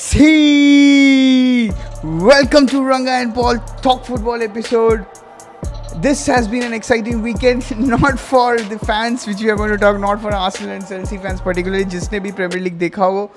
See, welcome to Ranga and Paul Talk Football episode. This has been an exciting weekend, not for the fans, which we are going to talk, not for Arsenal and Chelsea fans particularly, जिसने भी Premier League देखा हो.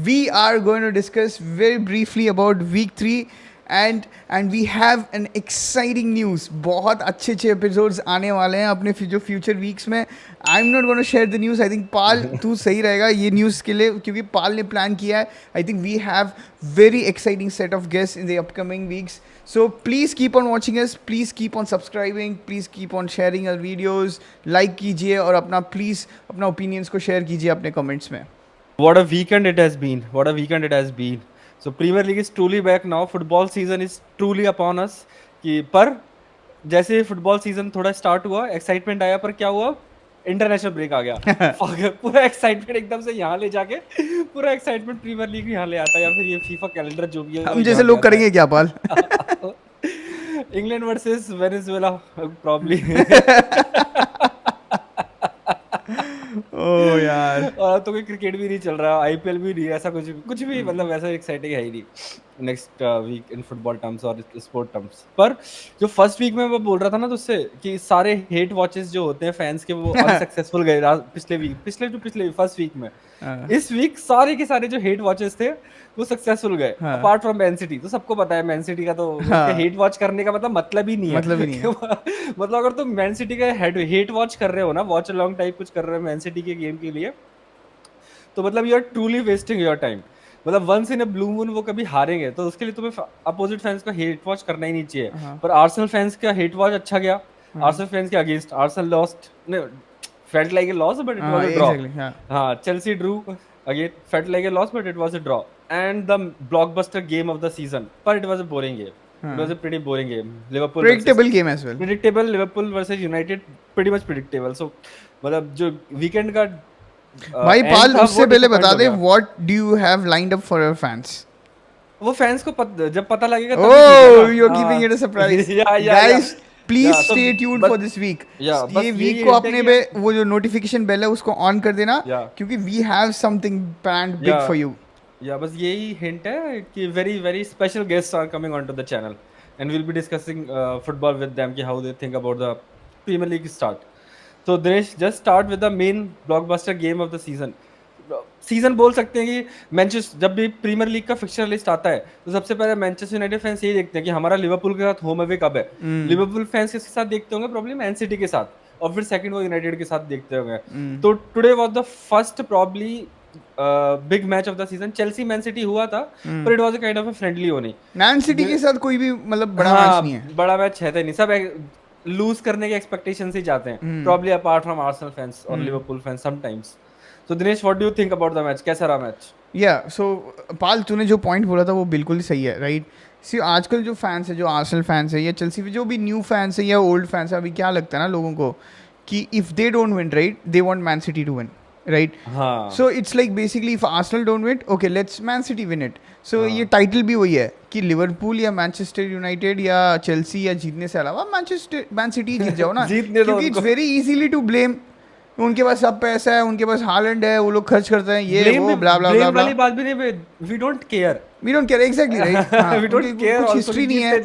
We are going to discuss very briefly about week 3 and we have an exciting news. बहुत अच्छे episodes आने वाले हैं अपने जो future weeks में. I'm not going to share the news. I think पाल तू सही रहेगा ये news के लिए क्योंकि पाल ने plan किया है. I think we have very exciting set of guests in the upcoming weeks. So please keep on watching us. Please keep on subscribing. Please keep on sharing our videos. Like कीजिए और अपना opinions को share कीजिए अपने comments में. What a weekend it has been. What a weekend it has been. So Premier League is truly back now. Football season is truly upon us. कि पर जैसे फुटबॉल सीजन थोड़ा स्टार्ट हुआ, excitement आया, पर क्या हुआ, इंटरनेशनल ब्रेक आ गया. पूरा एक्साइटमेंट एकदम से यहाँ ले जाके पूरा एक्साइटमेंट प्रीमियर लीग यहाँ ले आता है, या फिर ये फीफा कैलेंडर जो भी है हम जैसे लोग करेंगे क्या pal? England versus Venezuela probably. ओ यार, और तो कोई क्रिकेट भी नहीं चल रहा, आईपीएल भी नहीं, ऐसा कुछ भी मतलब ऐसा एक्साइटिंग है ही नहीं next week in football terms और स्पोर्ट टर्म्स. पर जो फर्स्ट वीक में मैं बोल रहा था ना तुझसे कि सारे हेट वॉचेस जो होते हैं फैंस के वो अनसक्सेसफुल गए पिछले फर्स्ट वीक में. इस वीक सारे के सारे जो हेट वॉचेस थे वो सक्सेसफुल गए, अपार्ट फ्रॉम मैन सिटी. तो सबको पता है मैन सिटी का तो हेट वॉच करने का मतलब ही नहीं है. मतलब अगर तुम मैन सिटी का हेट वॉच कर रहे हो ना, वॉच अलॉन्ग टाइप कुछ कर रहे हो मैन सिटी के गेम के लिए, तो मतलब you are truly wasting your time. मतलब once in a blue moon वो कभी हारेंगे तो उसके लिए तुम्हें अपोजिट फैंस का हेट वॉच करना ही नहीं चाहिए. पर आर्सेनल फैंस का हेट वॉच अच्छा गया. आर्सेनल फैंस के against Arsenal lost, felt like a loss but it was a draw. Exactly, Chelsea drew again, felt like a loss but it was a draw. And the blockbuster game of the season, but it was a boring game. It was a pretty boring game. Liverpool predictable game as well. Predictable. Liverpool versus United, pretty much predictable. So मतलब जो weekend का भाई पाल उससे पहले बता दे what do you have lined up for your fans? वो fans को जब पता लगेगा तब oh you're keeping it a surprise. Guys please stay tuned for this week. ये वीक को अपने पे वो जो नोटिफिकेशन बेल है उसको ऑन कर देना क्योंकि we have something planned big for you. या बस यही हिंट है कि very very special guests are coming on to the channel and will be discussing football with them कि how they think about the Premier League start. तो Dinesh, just start with the main blockbuster game of the season बोल सकते हैं कि Manchester, जब भी Premier League का fixture list आता है तो सबसे पहले मैनचेस्टर यूनाइटेड फैंस यही देखते हैं कि हमारा लिवरपूल के साथ होम अवे कब है. लिवरपूल फैंस किसके साथ देखते होंगे, प्रॉब्लम मैन सिटी के साथ, और फिर सेकंड वो यूनाइटेड के साथ देखते होंगे. तो today was the first probably big match of the season. Chelsea man city हुआ था पर it was a kind of a friendly होनी. मैन सिटी के साथ कोई भी मतलब बड़ा मैच नहीं है, बड़ा मैच है नहीं, सब लूज करने के एक्सपेक्टेशन से जाते हैं, probably apart from Arsenal fans और Liverpool fans sometimes. So Dinesh, what do you think about the match? कैसा रहा मैच? Yeah, so पाल तूने जो पॉइंट बोला था वो बिल्कुल ही सही है, राइट. सी आजकल जो फैंस है, जो आर्सेनल फैंस है या चेल्सी जो भी न्यू फैंस है या ओल्ड फैंस है, अभी क्या लगता है ना लोगों को कि if they don't win, right, they want Man City to win, right. So it's like basically if Arsenal don't win, okay let's Man City win it. So ये टाइटल भी वही है कि लिवरपूल या मैनचेस्टर यूनाइटेड या Chelsea या जीतने से अलावा मैन सिटी जीत जाओ ना. क्योंकि it's very easily to blame. उनके पास सब पैसा है, उनके पास हालैंड है, वो लोग खर्च करते हैं, ये वो ब्ला ब्ला ब्ला वाली बात भी नहीं. We don't care exactly, right. We don't care, कुछ हिस्ट्री नहीं है,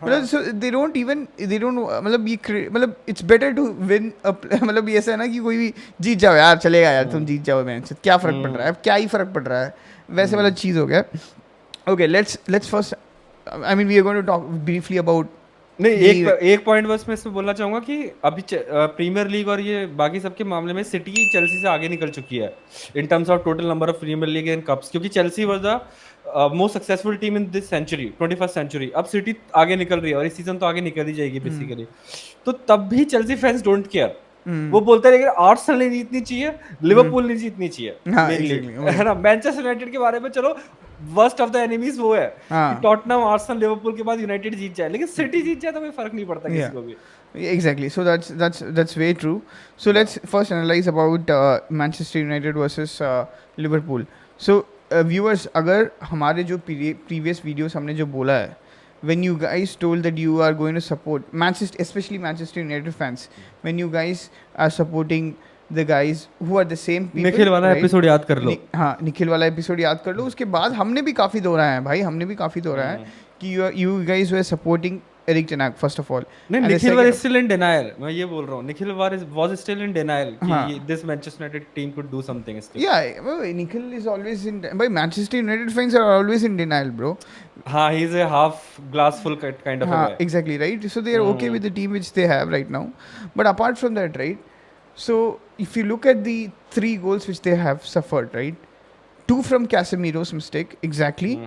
मतलब सो दे डोंट मतलब ये मतलब इट्स बेटर टू विन. मतलब ये ऐसा है ना कि कोई भी जीत जाओ यार, चलेगा यार, तुम जीत जाओ मैच, क्या फर्क पड़ रहा है, क्या ही फर्क पड़ रहा है, वैसे वाला चीज़ हो गया. Okay let's first, I mean we are going to talk briefly about. नहीं, एक पॉइंट बस मैं इसमें बोलना चाहूंगा कि अभी प्रीमियर लीग और ये बाकी सबके मामले में सिटी चेल्सी से आगे निकल चुकी है in terms of total number of Premier League and cups, क्योंकि Chelsea was the most successful team in this century, 21st century. अब सिटी आगे निकल रही है और इस सीजन तो आगे निकल ही जाएगी बेसिकली. तो तब भी चेल्सी फैंस डोंट केयर. वो बोलते हैं लेकिन आर्सेनल नहीं जीतनी चाहिए, लिवरपूल नहीं जीतनी चाहिए, है ना. मैनचेस्टर यूनाइटेड के बारे में चलो, वर्स्ट ऑफ द एनिमीज वो है कि टॉटनहम, आर्सेनल, लिवरपूल के बाद यूनाइटेड जीत जाए, लेकिन सिटी जीत जाए तो कोई फर्क नहीं पड़ता किसी को भी. Exactly. So that's very true. So let's first analyze about Manchester United versus Liverpool. So viewers, अगर हमारे जो previous videos हमने जो बोला है, when you guys told that you are going to support Manchester, especially Manchester United fans, when you guys are supporting the guys who are the same people, Nikhil वाला right? Episode याद कर लो। हाँ, निखिल वाला episode याद कर लो। उसके बाद हमने भी काफ़ी दोहराया है भाई, हमने भी काफ़ी दोहराया है कि you guys were supporting Erik ten Hag first of all, नहीं, and the Nikhil second, was still in denial, मैं ये बोल रहा हूँ, Nikhil was still in denial हाँ, कि this Manchester United team could do something still. yeah, Nikhil is always in. By Manchester United fans are always in denial, bro. हाँ, ही is A half glass full kind of a guy. Exactly, right? So they are okay with the team which they have right now. But apart from that, right? So if you look at the 3 goals which they have suffered, right? 2 from Casemiro's mistake, exactly,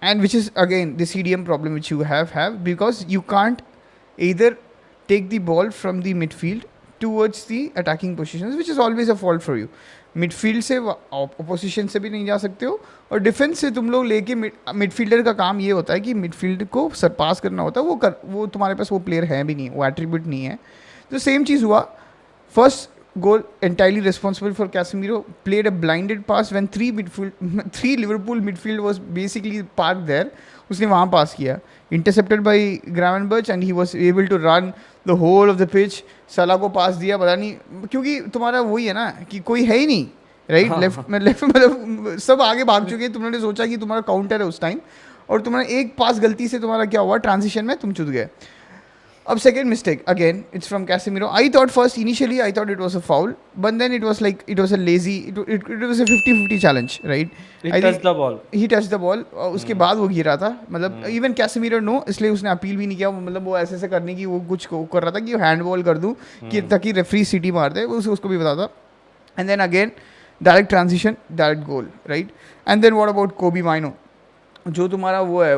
and which is again the CDM problem which you have because you can't either take the ball from the midfield towards the attacking positions, which is always a fault for you. Midfield से opposition से भी नहीं जा सकते हो, और defence से तुम लोग लेके मिडफील्डर का काम ये होता है कि मिडफील्ड को सरपास करना होता है, वो तुम्हारे पास वो प्लेयर है भी नहीं, वो एट्रीब्यूट नहीं है। तो सेम चीज़ हुआ। First goal entirely responsible for Casemiro, played a blinded pass when three Liverpool midfield was basically parked there. उसने वहाँ पास किया, intercepted by Gravenberch, and he was able to run the whole of the pitch. सला को पास दिया, पता नहीं क्योंकि तुम्हारा वही है ना कि कोई है ही नहीं, राइट? लेफ्ट मतलब सब आगे भाग चुके हैं, तुमने सोचा कि तुम्हारा काउंटर है उस टाइम, और तुम्हारा एक पास गलती से तुम्हारा क्या हुआ, ट्रांजिशन में तुम चुद गए। अब second mistake again, it's from Casemiro. I thought initially I thought it was a foul, but then it was like it was a lazy, it was a 50-50 challenge, right? He I touched think the ball. he touched the ball, और उसके बाद वो गिरा था, मतलब even Casemiro no, इसलिए उसने appeal भी नहीं किया, मतलब वो ऐसे करने की वो कुछ कर रहा था कि हैंडबॉल कर दूं कि ताकि रेफरी सीटी मार दे, उसको भी पता था। And then again direct transition, direct goal, right? And then what about Kobe Mino? जो तुम्हारा वो है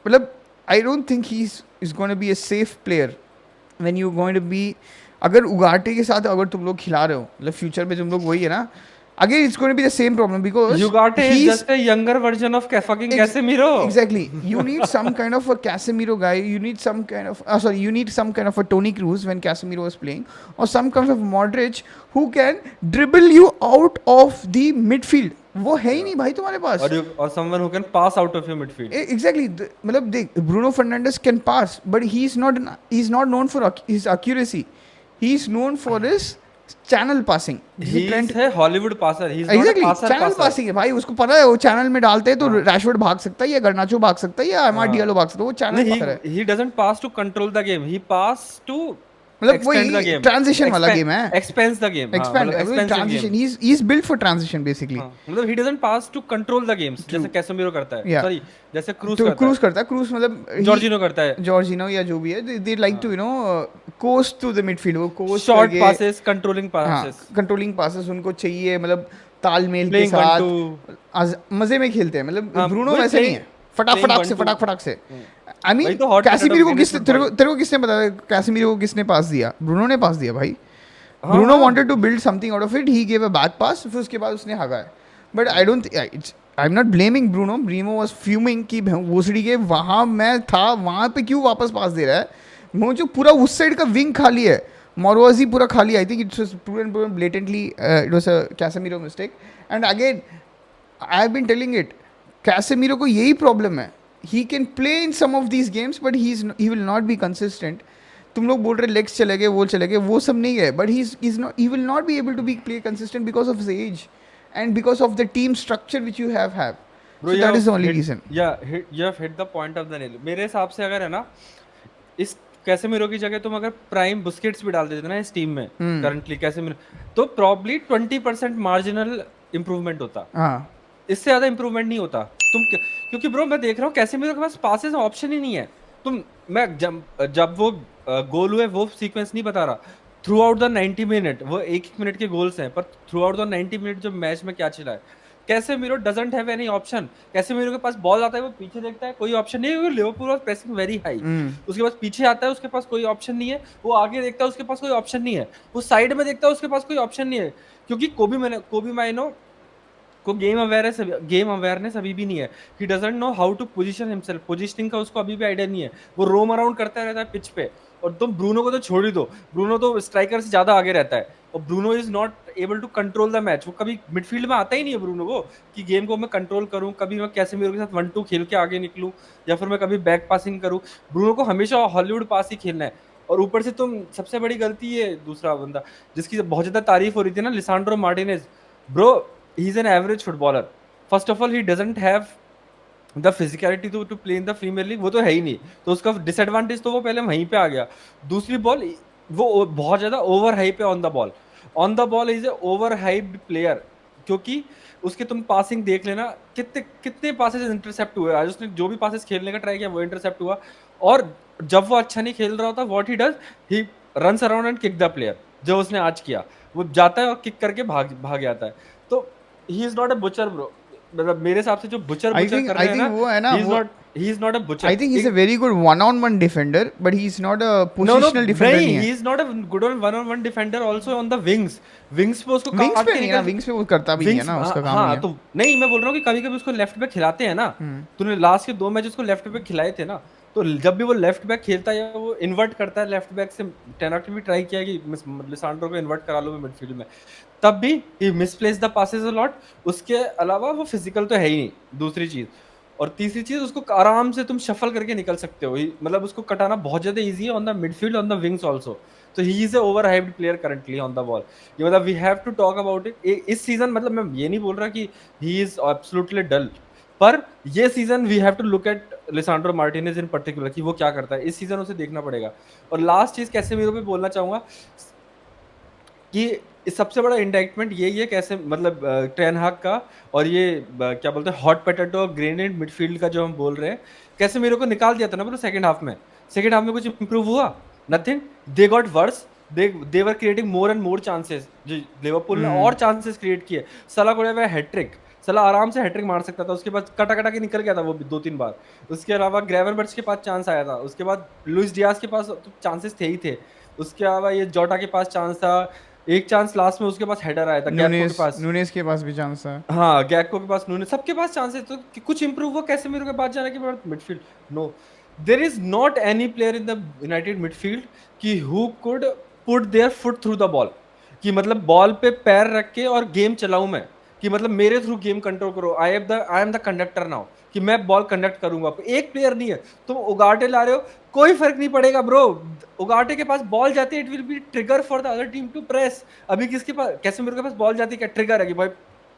मतलब I don't think he's going to be a safe player when you're going to be, अगर उगाटे के साथ अगर तुम लोग खिला रहे हो, मतलब फ्यूचर में तुम लोग वही है ना, again it's going to be the same problem because Ugarte is just a younger version of fucking Casemiro. Exactly. You need some kind of a Casemiro guy. You need some kind of you need some kind of a Toni Kroos when Casemiro was playing, or some kind of Modric who can dribble you out of the midfield. वो है ही नहीं भाई तुम्हारे पास। और someone who can pass out of your midfield. Exactly. मतलब देख, Bruno Fernandes can pass, but he's not known for his accuracy. He's known for his channel passing. He है Hollywood passer, he is not exactly a passer. Channel passing है भाई, उसको पता है वो channel में डालते हैं तो रैशवर्ड भाग सकता है, या गर्नाचो भाग सकता है, या एमआर डियालो भाग सकता है, वो चैनल पासर है। He doesn't pass to control the game, he pass to मतलब वही ट्रांजिशन वाला गेम है, expands the game, expand transition, he is built for transition basically. मतलब he doesn't pass to control the games जैसे Casemiro करता है, sorry जैसे cruise करता है, क्रूज मतलब जॉर्जिनो करता है, जॉर्जिनो या जो भी है, they like to coast to the midfield, वो coast short passes, controlling passes उनको चाहिए, मतलब तालमेल के साथ मजे में खेलते हैं। मतलब ब्रूनो वैसे नहीं है, फटाक से। आई मीन कैसेमीरो को तेरे को किसने बताया कैसेमीरो को किसने पास दिया? ब्रूनो ने पास दिया भाई। Bruno wanted to build something out of it, he gave a back pass, फिर उसके बाद उसने हगाया। But I am not blaming Bruno, Bruno was fuming कि भोसड़ी के वहाँ मैं था, वहाँ पे क्यों वापस पास दे रहा है? वो जो पूरा उस साइड का विंग खाली है, मोरवाजी पूरा खाली, I think it's was proven blatantly it was a Casemiro mistake. And again I have been telling it, Casemiro को यही प्रॉब्लम है, he can play in some of these games but he will not be consistent. तुम लोग बोल रहे legs चले गए, वो चले गए, वो सब नहीं है, but he will not be able to be play consistent because of his age and because of the team structure which you have. Bro, so that is the only reason. Yeah, you have hit the point of the nail. मेरे हिसाब से अगर है ना, इस Casemiro की जगह तुम अगर प्राइम बुस्केट्स भी डाल देते ना इस टीम में करंटली कैसेमीरो, तो प्रॉब्ली 20% मार्जिनल इंप्रूवमेंट होता। हाँ, इससे ज्यादा इंप्रूवमेंट नहीं होता। तुम क्योंकि ब्रो मैं देख रहा हूँ कैसेमीरो के पास पासेस ऑप्शन ही नहीं है। मैं जब वो गोल हुए वो सीक्वेंस नहीं बता रहा, थ्रू आउट द 90 मिनट, वो एक मिनट के गोल्स हैं, पर थ्रू आउट द 90 मिनट जो मैच में क्या चला है, Casemiro doesn't have any option. Casemiro के पास बॉल आता है, वो पीछे देखता है, कोई ऑप्शन नहीं है, Liverpool was pressing very high, उसके पास पीछे आता है, उसके पास कोई ऑप्शन नहीं है, वो आगे देखता है, उसके पास कोई ऑप्शन नहीं है, वो साइड में देखता है, उसके पास कोई ऑप्शन नहीं है, क्योंकि कोबी माइनो को गेम अवेयरनेस अभी भी नहीं है। He doesn't know how to position himself, positioning का उसको अभी भी आइडिया नहीं है, वो रोम अराउंड करता रहता है पिच पे। और तुम ब्रूनो को तो छोड़ ही दो, ब्रूनो तो स्ट्राइकर से ज्यादा आगे रहता है, और Bruno is not able to control the match. वो कभी मिडफील्ड में आता ही नहीं है ब्रूनो को कि गेम को मैं कंट्रोल करूं, कभी मैं कैसेमीरो के साथ 1-2 खेल के आगे निकलूं, या फिर मैं कभी बैक पासिंग करूं। ब्रूनो को हमेशा हॉलीवुड पास ही खेलना है। और ऊपर से तुम सबसे बड़ी गलती ये दूसरा बंदा जिसकी बहुत ज्यादा तारीफ हो रही थी ना, Lisandro Martinez, bro he is an average footballer. First of all he doesn't have the physicality to play in the Premier League, वो तो है ही नहीं, तो उसका डिसएडवांटेज तो वो पहले वहीं पे आ गया। दूसरी बॉल, वो बहुत ज्यादा ओवर हाइप है on the ball. On the ball is a over hyped player, क्योंकि उसके तुम पासिंग देख लेना, कितने कितने पासेस इंटरसेप्ट हुए आज, उसने जो भी पासेस खेलने का ट्राई किया वो इंटरसेप्ट हुआ। और जब वो अच्छा नहीं खेल रहा होता, what he does, he runs around and kick the player, जो उसने आज किया, वो जाता है और किक करके भाग भाग जाता है। तो he is not a butcher bro, मतलब मेरे हिसाब से जो बुचर I बुचर think कर I रहे हैं think ना, वो है ना वो ही is not a butcher. I think he's a very good one-on-one defender, but he's not a no no positional defender नहीं, नहीं ही है. Is not a good on one defender, also on the wings. Wings पे उसको wings काट पे के नहीं है ना, निकल, विंग्स पे वो करता भी नहीं है विंग्स, ना, हाँ उसका काम नहीं हाँ, है. तो नहीं मैं बोल रहा हूँ कि कभी कभी उसको लेफ्ट बैक खिलाते हैं ना, तूने लास्ट के 2 मैच उसको लेफ्ट बैक खिलाए थे ना, तो जब भी वो लेफ्ट बैक खेलता है या वो इन्वर्ट करता है लेफ्ट बैक से, टेनॉक ने भी ट्राई किया कि लिसांड्रो को इन्वर्ट करा लो मिडफील्ड में, तब भी he misplace the passes a lot. उसके अलावा वो फिजिकल तो है ही नहीं, दूसरी चीज। और तीसरी चीज, उसको आराम से तुम शफल करके निकल सकते हो, मतलब उसको कटाना बहुत ज्यादा इजी है on the midfield, on the wings also. तो he is a over hyped player currently on the ball. ये मतलब we have to talk about it this season. मतलब मैं ये नहीं बोल रहा कि ही इज एब्सोल्युटली डल, पर ये season we have to look at Lisandro Martinez in particular कि वो क्या करता है, इस सीजन उसे देखना पड़ेगा। और लास्ट चीज कैसेमीरो पे बोलना चाहूंगा कि इस सबसे बड़ा इंडाइटमेंट यही है कैसे, मतलब टेन हाग का, और ये क्या बोलते हैं हॉट पोटैटो ग्रेनेड मिडफील्ड का जो हम बोल रहे हैं, कैसे मेरे को निकाल दिया था ना ब्रो सेकंड हाफ में। सेकंड हाफ में कुछ इंप्रूव हुआ? Nothing. They got verse, they were creating more and more chances, जो लिवरपूल ने और चांसेस क्रिएट किए। सला को हुआ हैट्रिक, सला आराम से हैट्रिक मार सकता था, उसके बाद कटा कटा के निकल गया था वो भी 2-3 बार। उसके अलावा ग्रेवनबर्च के पास चांस आया था, उसके बाद लुइस डियाज के पास तो चांसेस थे ही थे, उसके अलावा ये जोटा के पास चांस था, एक चांस लास्ट में उसके पास हेडर आया था गैक्को के पास, नूनेस के पास भी चांस है. हाँ गैक्को के पास, नूने, सबके पास चांसेस। तो कुछ इंप्रूव हुआ कैसे मेरे के पास जाने के बाद midfield? No, there is not any player in the United midfield कि who could put their foot through the ball, कि मतलब बॉल पे पैर रख के और गेम चलाऊं मैं, कि मतलब मेरे थ्रू गेम कंट्रोल करो, I am the conductor now, कि मैं बॉल कंडक्ट करूंगा। एक प्लेयर नहीं है, तुम उगाटे ला रहे हो, कोई फर्क नहीं पड़ेगा ब्रो, उगाटे के पास बॉल जाती है, it will be trigger for the other team to press. अभी किसके पास, कैसे मेरे के पास बॉल जाती है, क्या ट्रिगर है कि भाई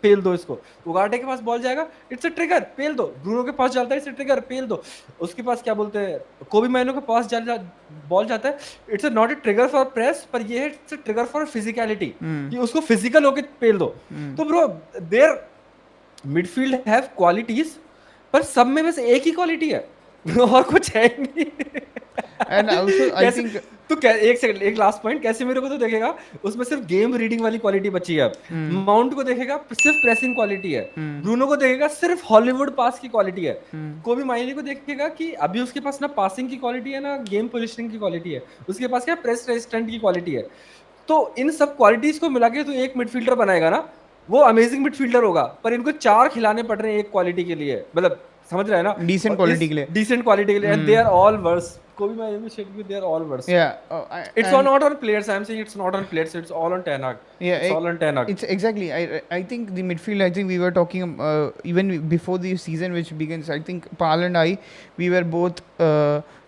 पेल दो इसको? उगाटे के पास बॉल जाएगा, इट्स अ ट्रिगर, पेल दो। ब्रूनो के पास जाता है, इट्स अ ट्रिगर, पेल दो। उसके पास क्या बोलते हैं, कोबी मैनो के पास बॉल जाता है, it's not a trigger for press, पर ये है it's a trigger for physicality, कि उसको फिजिकल होके पेल दो। तो bro their midfield have qualities, पर सब में बस एक ही क्वालिटी है और कुछ है ही नहीं। And also I कैसे, think तो एक सेकंड, एक लास्ट पॉइंट, कैसे मेरे को तो देखेगा उसमें सिर्फ गेम रीडिंग वाली क्वालिटी बची है अब। माउंट को देखेगा सिर्फ प्रेसिंग क्वालिटी है, ब्रूनो को देखेगा सिर्फ हॉलीवुड पास की क्वालिटी है, कोबी माइनी को देखेगा कि अभी उसके पास ना पासिंग की क्वालिटी है ना गेम पोजिशनिंग की क्वालिटी है, उसके पास क्या प्रेस रेजिस्टेंट की क्वालिटी है। तो इन सब क्वालिटीज को मिला के तो एक मिडफील्डर बनाएगा ना, वो अमेजिंग मिडफील्डर होगा। पर इनको 4 खिलाने पड़ रहे हैं एक क्वालिटी के लिए, मतलब समझ रहे हैं ना, decent quality के लिए. डिसेंट क्वालिटी के लिए, and they are all worse. Kobbie Mainoo शेड भी, they are all worse. Yeah, It's all not on players. I'm saying it's not on players. It's all on Ten Hag. yeah, It's all on Ten Hag. it's exactly. I think the midfield. I think we were talking even before the season which begins. I think Pal and I, we were both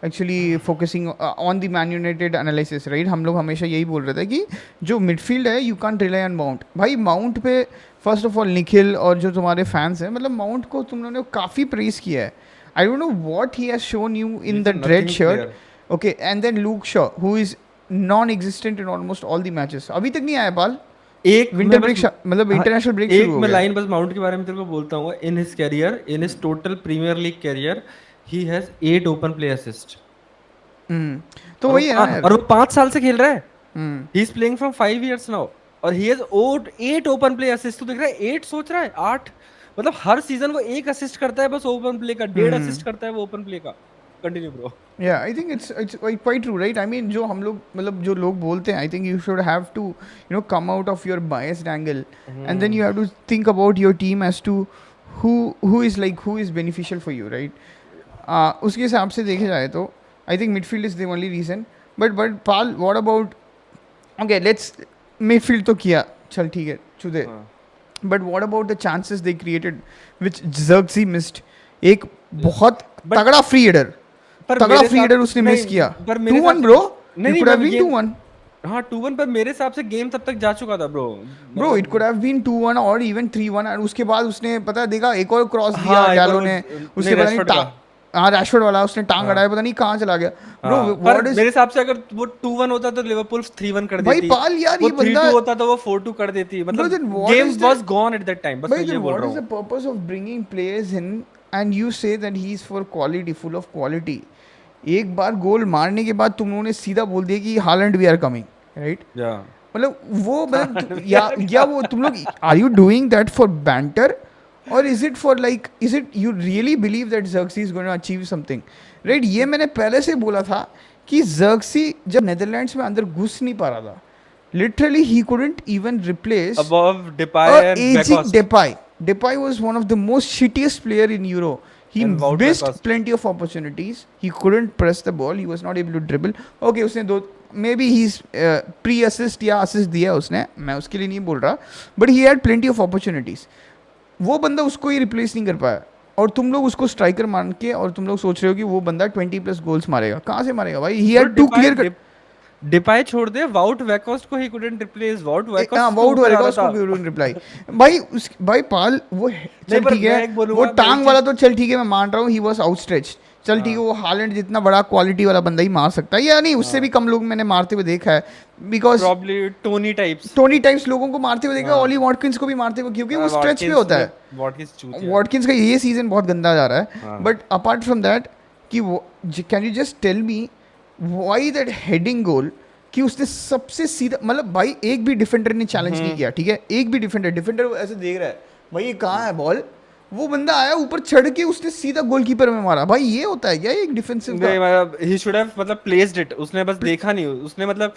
actually focusing on the Man United analysis, right? हम लोग हमेशा यही बोल रहे थे कि जो midfield है, you can't rely on Mount. भाई Mount पे फर्स्ट ऑफ ऑल निखिल और जो तुम्हारे फैंस हैं, मतलब माउंट को तुम लोगों ने काफ़ी प्रेस किया है. I don't know what he has shown you in the red shirt. Okay, and then Luke Shaw who is non existent in almost all the matches. अभी तक नहीं आया बाल. एक विंटर ब्रेक, मतलब इंटरनेशनल ब्रेक शुरू हो गया. एक मैं लाइन बस माउंट के बारे में तेरे को बोलता हूँ, in his career, in his total Premier League career, he has 8 open play assist. तो वही है ना, और वो 5 साल से खेल रहा है. He is playing from 5 years now, और he has 8 open play assist. तो देख रहा है 8 सोच रहा है 8, मतलब हर सीजन वो 1 असिस्ट करता है बस ओपन प्ले का, 1.5 असिस्ट करता है वो ओपन प्ले का. Continue bro. Yeah, I think it's quite true, right? I mean, जो हम लोग, मतलब जो लोग बोलते हैं, I think you should have to, you know, come out of your biased angle, and then you have to think about your team as to who is beneficial for you, right? उसके हिसाब से देखे जाए तो I think midfield is the only reason. But Pal, what about, okay, let's midfield तो किया, चल ठीक है, चुदे. But what about the chances they created, which Zirkzee missed? एक बहुत तगड़ा फ्री हेडर, तगड़ा फ्री हेडर उसने मिस किया. 2-1 ब्रो. नहीं It नहीं could have मैं been ये 2-1. हाँ 2-1 पर मेरे हिसाब से गेम तब तक जा चुका था ब्रो Bro, it मतलब could have been 2-1 और even 3-1 और उसके बाद उसने पता है देखा एक और क्रॉस दिया हाँ एक और डालो वो ने, नहीं उसके पता नहीं रैशफोर्ड का हाँ रैशफोर्ड वाला उसने टांग हाँ अड़ाया पता नहीं कहाँ चला गया. Bro, हाँ पर what is मेरे हिसाब से अगर वो 2-1 होता तो लिवरपूल 3-1 कर भाई देती पाल यार वो ये बंदा 3-2 होता तो वो 4-2 कर देती bro मतलब then what game is the was gone at that time बस मैं Bhai, ये then बोल what रहा is the हूँ purpose of bringing players in and you say that he is for quality, full of quality? एक बार गोल मारने के बाद तुम लोगों ने सीधा बोल दिया कि Haaland we are coming, right? या मतलब वो मतलब वी आर या वो तुम लोग are you doing that for banter और is it for like is it you really believe that jersey is going to achieve something, right? ये मैंने पहले से बोला था कि जर्सी जब नेदरलैंड्स में अंदर घुस नहीं पा रहा था, literally he couldn't even replace above डिपाय a and aging वेकोस्ट Depay. Depay was one of the most shittiest player in Euro. He and Wout missed Weghorst plenty of opportunities. He couldn't press the ball. He was not able to dribble. Okay, उसने दो maybe he's pre-assist या assist दिया उसने, मैं उसके लिए नहीं बोल रहा, but he had plenty of opportunities. वो बंदा उसको ही रिप्लेस नहीं कर पाया और तुम लोग उसको स्ट्राइकर मान के और तुम लोग सोच रहे हो कि वो बंदा 20+ गोल्स मारेगा. कहाँ से मारेगा भाई? He bro had two clear cut. डिपाय छोड़ दे वाउट वेकोस्ट को ही कुडंट रिप्लेस वाउट हाँ वेकोस्ट तो वाउट ऊपर आ वरेगा रहा उसको था क्यों रिप्लाई भाई भाई पाल वो नहीं चल पर ठीक मैं है. एक वो बोलूंगा मैं टांग एक वाला चीज तो चल ठीक है मैं मान रहा हूँ ही वॉज आउटस्ट्रेच. चल ठीक है हाँ वो हालैंड जितना बड़ा क्वालिटी वाला बंदा ही मार सकता है या नहीं, उससे भी हाँ कम लोग मैंने मारते हुए देखा है. Because probably Tony types Tony types लोगों को मारते हुए देखा, हाँ ऑली वॉटकिंस को भी मारते हुए, क्योंकि वो स्ट्रेच पे वॉटकिंस होता ने है. वॉटकिंस चूतिया है वॉटकिंस का ये सीजन बहुत गंदा जा रहा है. हाँ बट अपार्ट फ्रॉम दैट कि वो can you just tell me why that heading goal कि उसने सबसे सीधा मतलब भाई एक भी डिफेंडर ने चैलेंज नहीं किया, ठीक है? एक भी डिफेंडर ऐसे देख रहा है भाई ये कहाँ है बॉल, वो बंदा आया ऊपर चढ़ के उसने सीधा गोलकीपर में मारा. भाई ये होता है क्या एक डिफेंसिव का? नहीं मतलब ही शुड हैव मतलब प्लेस्ड इट उसने बस देखा नहीं उसने मतलब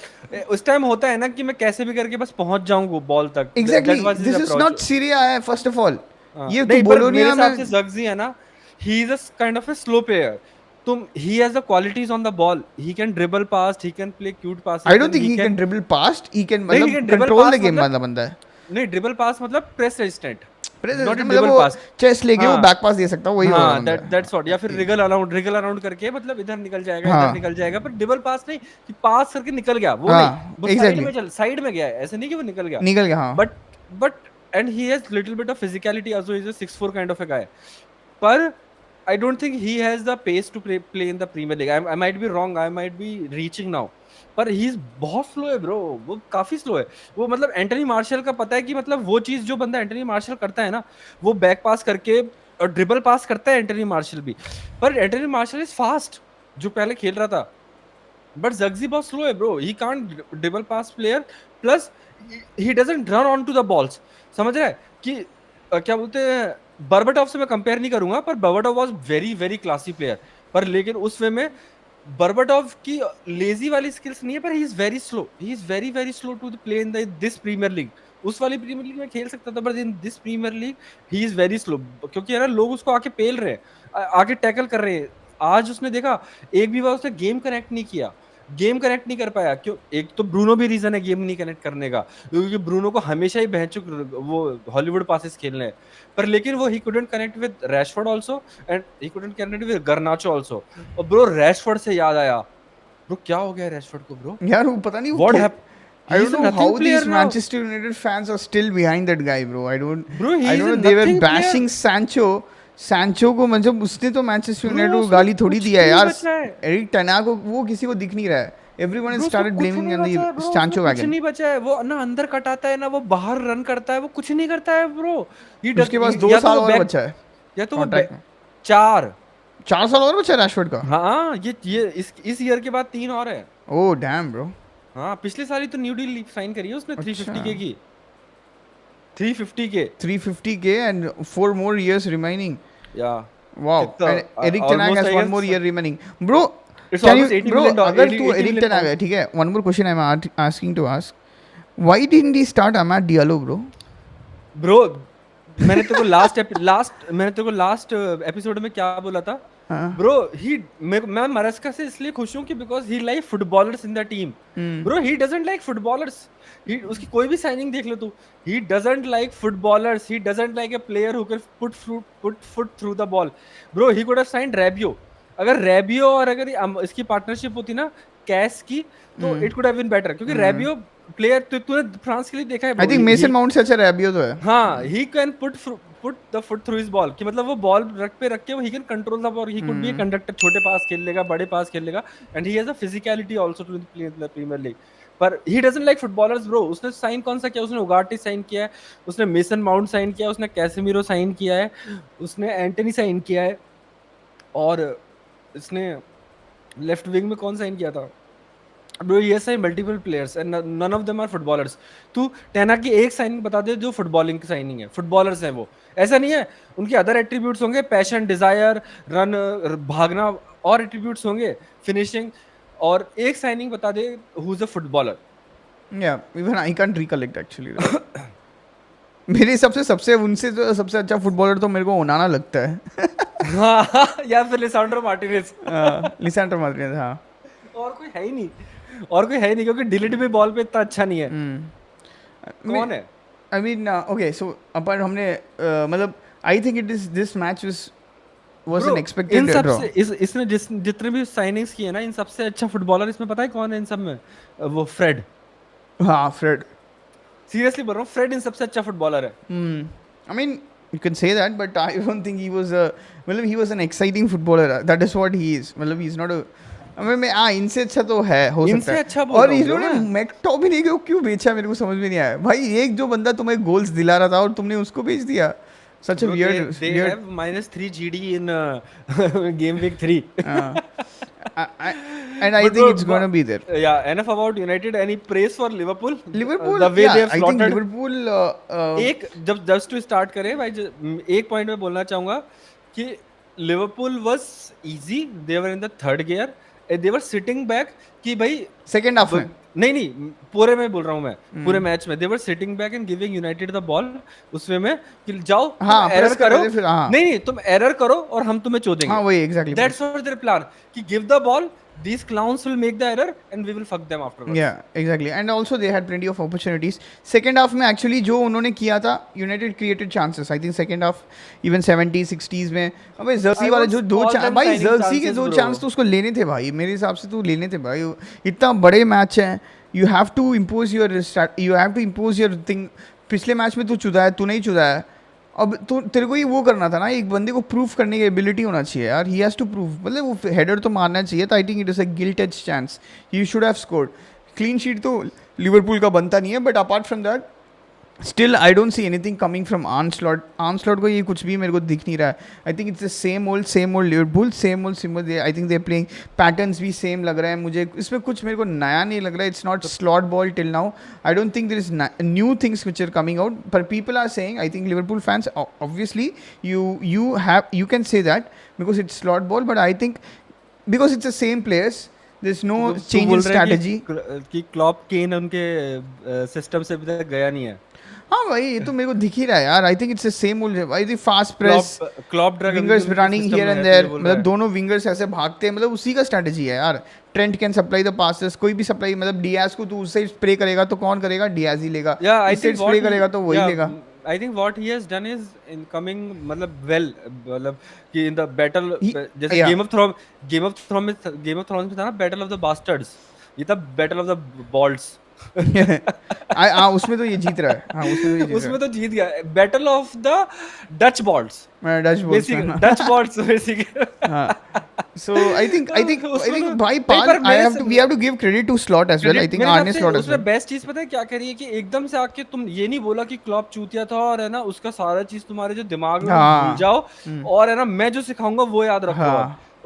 उस टाइम होता है ना कि मैं कैसे भी करके बस पहुंच जाऊंगा बॉल तक that exactly was his this is approach not Syria है फर्स्ट ऑफ ऑल. ये तो नहीं पर मेरे बोलोनिया हिसाब में से जग्जी है ना he is a kind of a slow player तुम he has the qualities on the ball he can dribble pass he can play cute I passes don't then think he he can can dribble past, he can नहीं he मतलब can dribble control the pass game मतलब वाला बंदा है. नहीं dribble पास मतलब press resistant not in मतलब dribble वो पास चेस्ट लेके वो हाँ बैक पास दे सकता है, वही वाला हाँ बंदा दैट्स व्हाट या फिर है. रिगल अराउंड करके मतलब इधर हाँ निकल जाएगा पर ड्रिबल पास नहीं कि पास करके निकल गया वो नहीं हाँ वो एग्जैक्टली साइड में गया है ऐसे नहीं कि वो निकल गया निकल गया हाँ. But but and he has little bit of physicality also is a 6'4 kind of a guy पर I don't think he has the pace to play in the Premier League. I might be wrong. I might be reaching now. पर he's बहुत slow है bro वो काफी slow है वो मतलब Antony martial का पता है कि मतलब वो चीज जो बंदा एंटनी मार्शल करता है ना वो बैक पास करके और ड्रिबल पास करता है एंटनी मार्शल भी पर एंटनी मार्शल इज फास्ट जो पहले खेल रहा था बट जग्जी बहुत स्लो है bro he can't dribble pass player plus he doesn't run on to the balls समझ रहा है कि क्या बोलते हैं बर्बाटॉफ से मैं कंपेयर नहीं करूंगा पर Berbatov was very very classy player पर लेकिन उस वे में बर्बाटॉफ की लेजी वाली स्किल्स नहीं है पर he is very very slow to play in this Premier League उस वाली प्रीमियर लीग में खेल सकता था but in this Premier League he is very slow क्योंकि है ना लोग उसको आके पेल रहे हैं आगे टैकल कर रहे हैं आज उसने देखा एक भी बार उसने गेम कनेक्ट नहीं किया गेम कनेक्ट नहीं कर पाया क्यों एक तो ब्रूनो भी रीजन है गेम नहीं कनेक्ट करने का क्योंकि ब्रूनो को हमेशा ही बहचुक वो हॉलीवुड पासेस खेलने हैं पर लेकिन वो he couldn't connect with Rashford also and he couldn't connect with गर्नाचो also और ब्रो रैशफोर्ड से याद आया ब्रो क्या हो गया रैशफोर्ड को ब्रो यार वो पता नहीं what hap I he don't is a know how nothing player these नाउ Manchester United fans are still behind that guy, bro. Bro he I is don't a know. They were nothing bashing player Sancho को मतलब उसने तो Manchester bro United को उसमें गाली थोड़ी कुछ दिया है नहीं यार. बचा है एरिक टेना को वो किसी को दिख नहीं रहा है. Everyone has ब्रो उसमें started कुछ blaming नहीं on बचा है the ब्रो उसमें Sancho कुछ wagon. नहीं बचा है वो ना अंदर कटाता है ना वो बाहर रन करता है वो कुछ नहीं करता है ब्रो ही उसके पास 2 या तो साल वो और बैक बचा है या तो वो कॉन्ट्रैक्ट में. चार 4 साल और बचा है रैशफोर्ड का. हाँ ये इस ईयर के बाद 3 और है ओह डैम ब्रो. हाँ पिछले साल ही तो न्यू डील साइन करी है उसने अच्छा 350 के की 350 के 350K and 4 more years remaining. या Wow. कितना And Eric Ten Hag almost has I 1 more year guess remaining. Bro, it's can you almost 80 bro million अगर तू 80 Eric मिलियन Ten Hag है पाउंड ठीक है, one more question I'm asking to ask. Why didn't he start Amad Diallo, bro? Bro मैंने तेरे को last episode में क्या बोला था हाँ. ब्रो मैं मरस्का से इसलिए खुश हूँ कि because he like footballers in the team bro he doesn't like footballers he उसकी कोई भी साइनिंग देख लो तू he doesn't like footballers he doesn't like a player who can put foot through the ball bro he could have signed Rabiot अगर Rabiot और अगर इसकी पार्टनरशिप होती ना कैस की तो it could have been better, क्योंकि रेबियो प्लेयर तूने फ्रांस के लिए देखा है I bro, think Mason Mount से अच्छा रैबियो तो है. हाँ he can put the foot through his ball, कि मतलब वो बॉल रख के वो he can control the ball, he could be a conductor, छोटे पास खेल लेगा, बड़े पास खेल लेगा, and he has a physicality also to play in the Premier League. पर he doesn't like footballers bro. उसने साइन कौन सा किया? उसने उगार्टी साइन किया है, उसने मेसन माउंट साइन किया है, उसने कैसेमीरो साइन किया है, उसने एंटनी साइन किया है, और इसने लेफ्ट विंग में कौन साइन किया था? Bro, yes, I multiple players and none of them are footballers. तू टेना की एक साइनिंग बता दे जो फुटबॉलिंग की साइनिंग है. फुटबॉलर्स हैं वो, ऐसा नहीं है. उनके अदर एट्रीब्यूट्स होंगे, पैशन, डिजायर, रन, भागना, और एट्रीब्यूट्स होंगे, फिनिशिंग. और एक साइनिंग बता दे who is a footballer. Yeah, even I can't recollect actually. मेरे हिसाब से सबसे उनसे जो सबसे अच्छा फुटबॉलर तो मेरे को ओनाना लगता है. हाँ या फिर लिसांड्रो मार्टिनेज. Lisandro Martinez. हाँ. और कोई है ही नहीं, और कोई है ही नहीं, क्योंकि डिलीट भी बॉल पे इतना अच्छा नहीं है. कौन है? I mean, okay, so apart हमने मतलब I think it is this match was Bro, an expected इन सब draw. से इसने जितने भी साइनिंग्स किए ना, इन सबसे अच्छा फुटबॉलर इसमें पता है कौन है इन सब में? वो फ्रेड. हाँ, Fred. सीरियसली बोल रहा हूँ, फ्रेड इन सबसे अच्छा फुटबॉलर है. I mean, you can say that, but I don't think he was a मतलब he was an exciting footballer. That is what he is. मतलब he's not a मैं इनसे अच्छा तो है, हो सकता इनसे है. अच्छा बोल और रहा हूँ इन्होंने मैं. मैकटोमिनी को क्यों बेचा मेरे को समझ में नहीं आया भाई. एक जो बंदा तुम्हें गोल्स दिला रहा था और तुमने उसको बेच दिया. Such a Bro, weird they weird. have -3 GD in game week 3. And I But think bro, it's gonna be there. Yeah, enough about United. Any praise for Liverpool? Liverpool, The way yeah, they have I think slaughtered. Liverpool. एक जब just to start करें भाई, एक point में बोलना चाहूंगा कि Liverpool was easy. They were in the third gear, they were sitting back, कि भाई सेकेंड हाफ में नहीं पूरे में बोल रहा हूँ मैं, पूरे मैच में they were sitting back and giving United the ball. उसमें में कि जाओ हाँ, तुम एरर press कर करो, रहे थे फिर, हाँ. नहीं तुम एरर करो और हम तुम्हें चोदेंगे. हाँ, वही exactly. That's what their plan, कि give the ball, these clowns will make the error and we will fuck them afterwards. Yeah, exactly. And also they had plenty of opportunities. Second half में actually जो उन्होंने किया था, United created chances. I think second half even 70s 60s में अबे Jersey वाले जो दो भाई जर्सी के दो चांस तो उसको लेने थे भाई. मेरे हिसाब से तो लेने थे भाई. इतना बड़े मैच है. You have to impose your thing. पिछले मैच में तू चुदा है, तू नहीं चुदा है. अब तो तेरे को ही वो करना था ना, एक बंदे को प्रूफ करने की एबिलिटी होना चाहिए यार. ही हैज़ टू प्रूव, मतलब वो हेडर तो मारना चाहिए था. I think it is a gilt edge chance. He should have scored. Clean sheet तो लिवरपूल का बनता नहीं है, but apart from that still I don't see anything coming from Arne Slot को ये कुछ भी मेरे को दिख नहीं रहा है. आई think it's the same old Liverpool, same old. I think they playing patterns भी सेम लग रहा है मुझे. इसमें कुछ मेरे को नया नहीं लग रहा है. It's not Slot ball till now. I don't think there is new things which are coming out. पर people are saying, I think Liverpool fans obviously you can say that because it's slot ball, but I think because it's the same players, there's no change in strategy. कि Klopp केन उनके system से अभी तक गया नहीं है. हाँ भाई, ये तो मेरे को दिख ही रहा है यार. I think it's the same old. I think fast press, Klopp drug, wingers running here and there, मतलब दोनों विंगर्स ऐसे भागते हैं, मतलब उसी का स्ट्रेटजी है यार. Trent can supply the passes, कोई भी सप्लाई, मतलब डियाज को तू उससे स्प्रे करेगा तो कौन करेगा? डियाज ही लेगा. इससे स्प्रे करेगा तो वही लेगा. I think what he has done is in coming मतलब well, मतलब कि in the battle, जैसे Game of Thrones में था ना Battle of the Bastards, ये था Battle of the Balls. उसमें तो ये जीत रहा है. हाँ, उसमें तो जीत गया. Battle of the Dutch Balls. Dutch Balls basically. So I think भाई पाल, we have to give credit to Slot as well. I think Arne Slot as well. उसमें बेस्ट चीज पता है क्या करी है कि एकदम से आके तुम ये नहीं बोला कि क्लॉप चूतिया था और है ना उसका सारा चीज तुम्हारे जो दिमाग में भूल जाओ, और है ना मैं जो सिखाऊंगा वो याद रखो.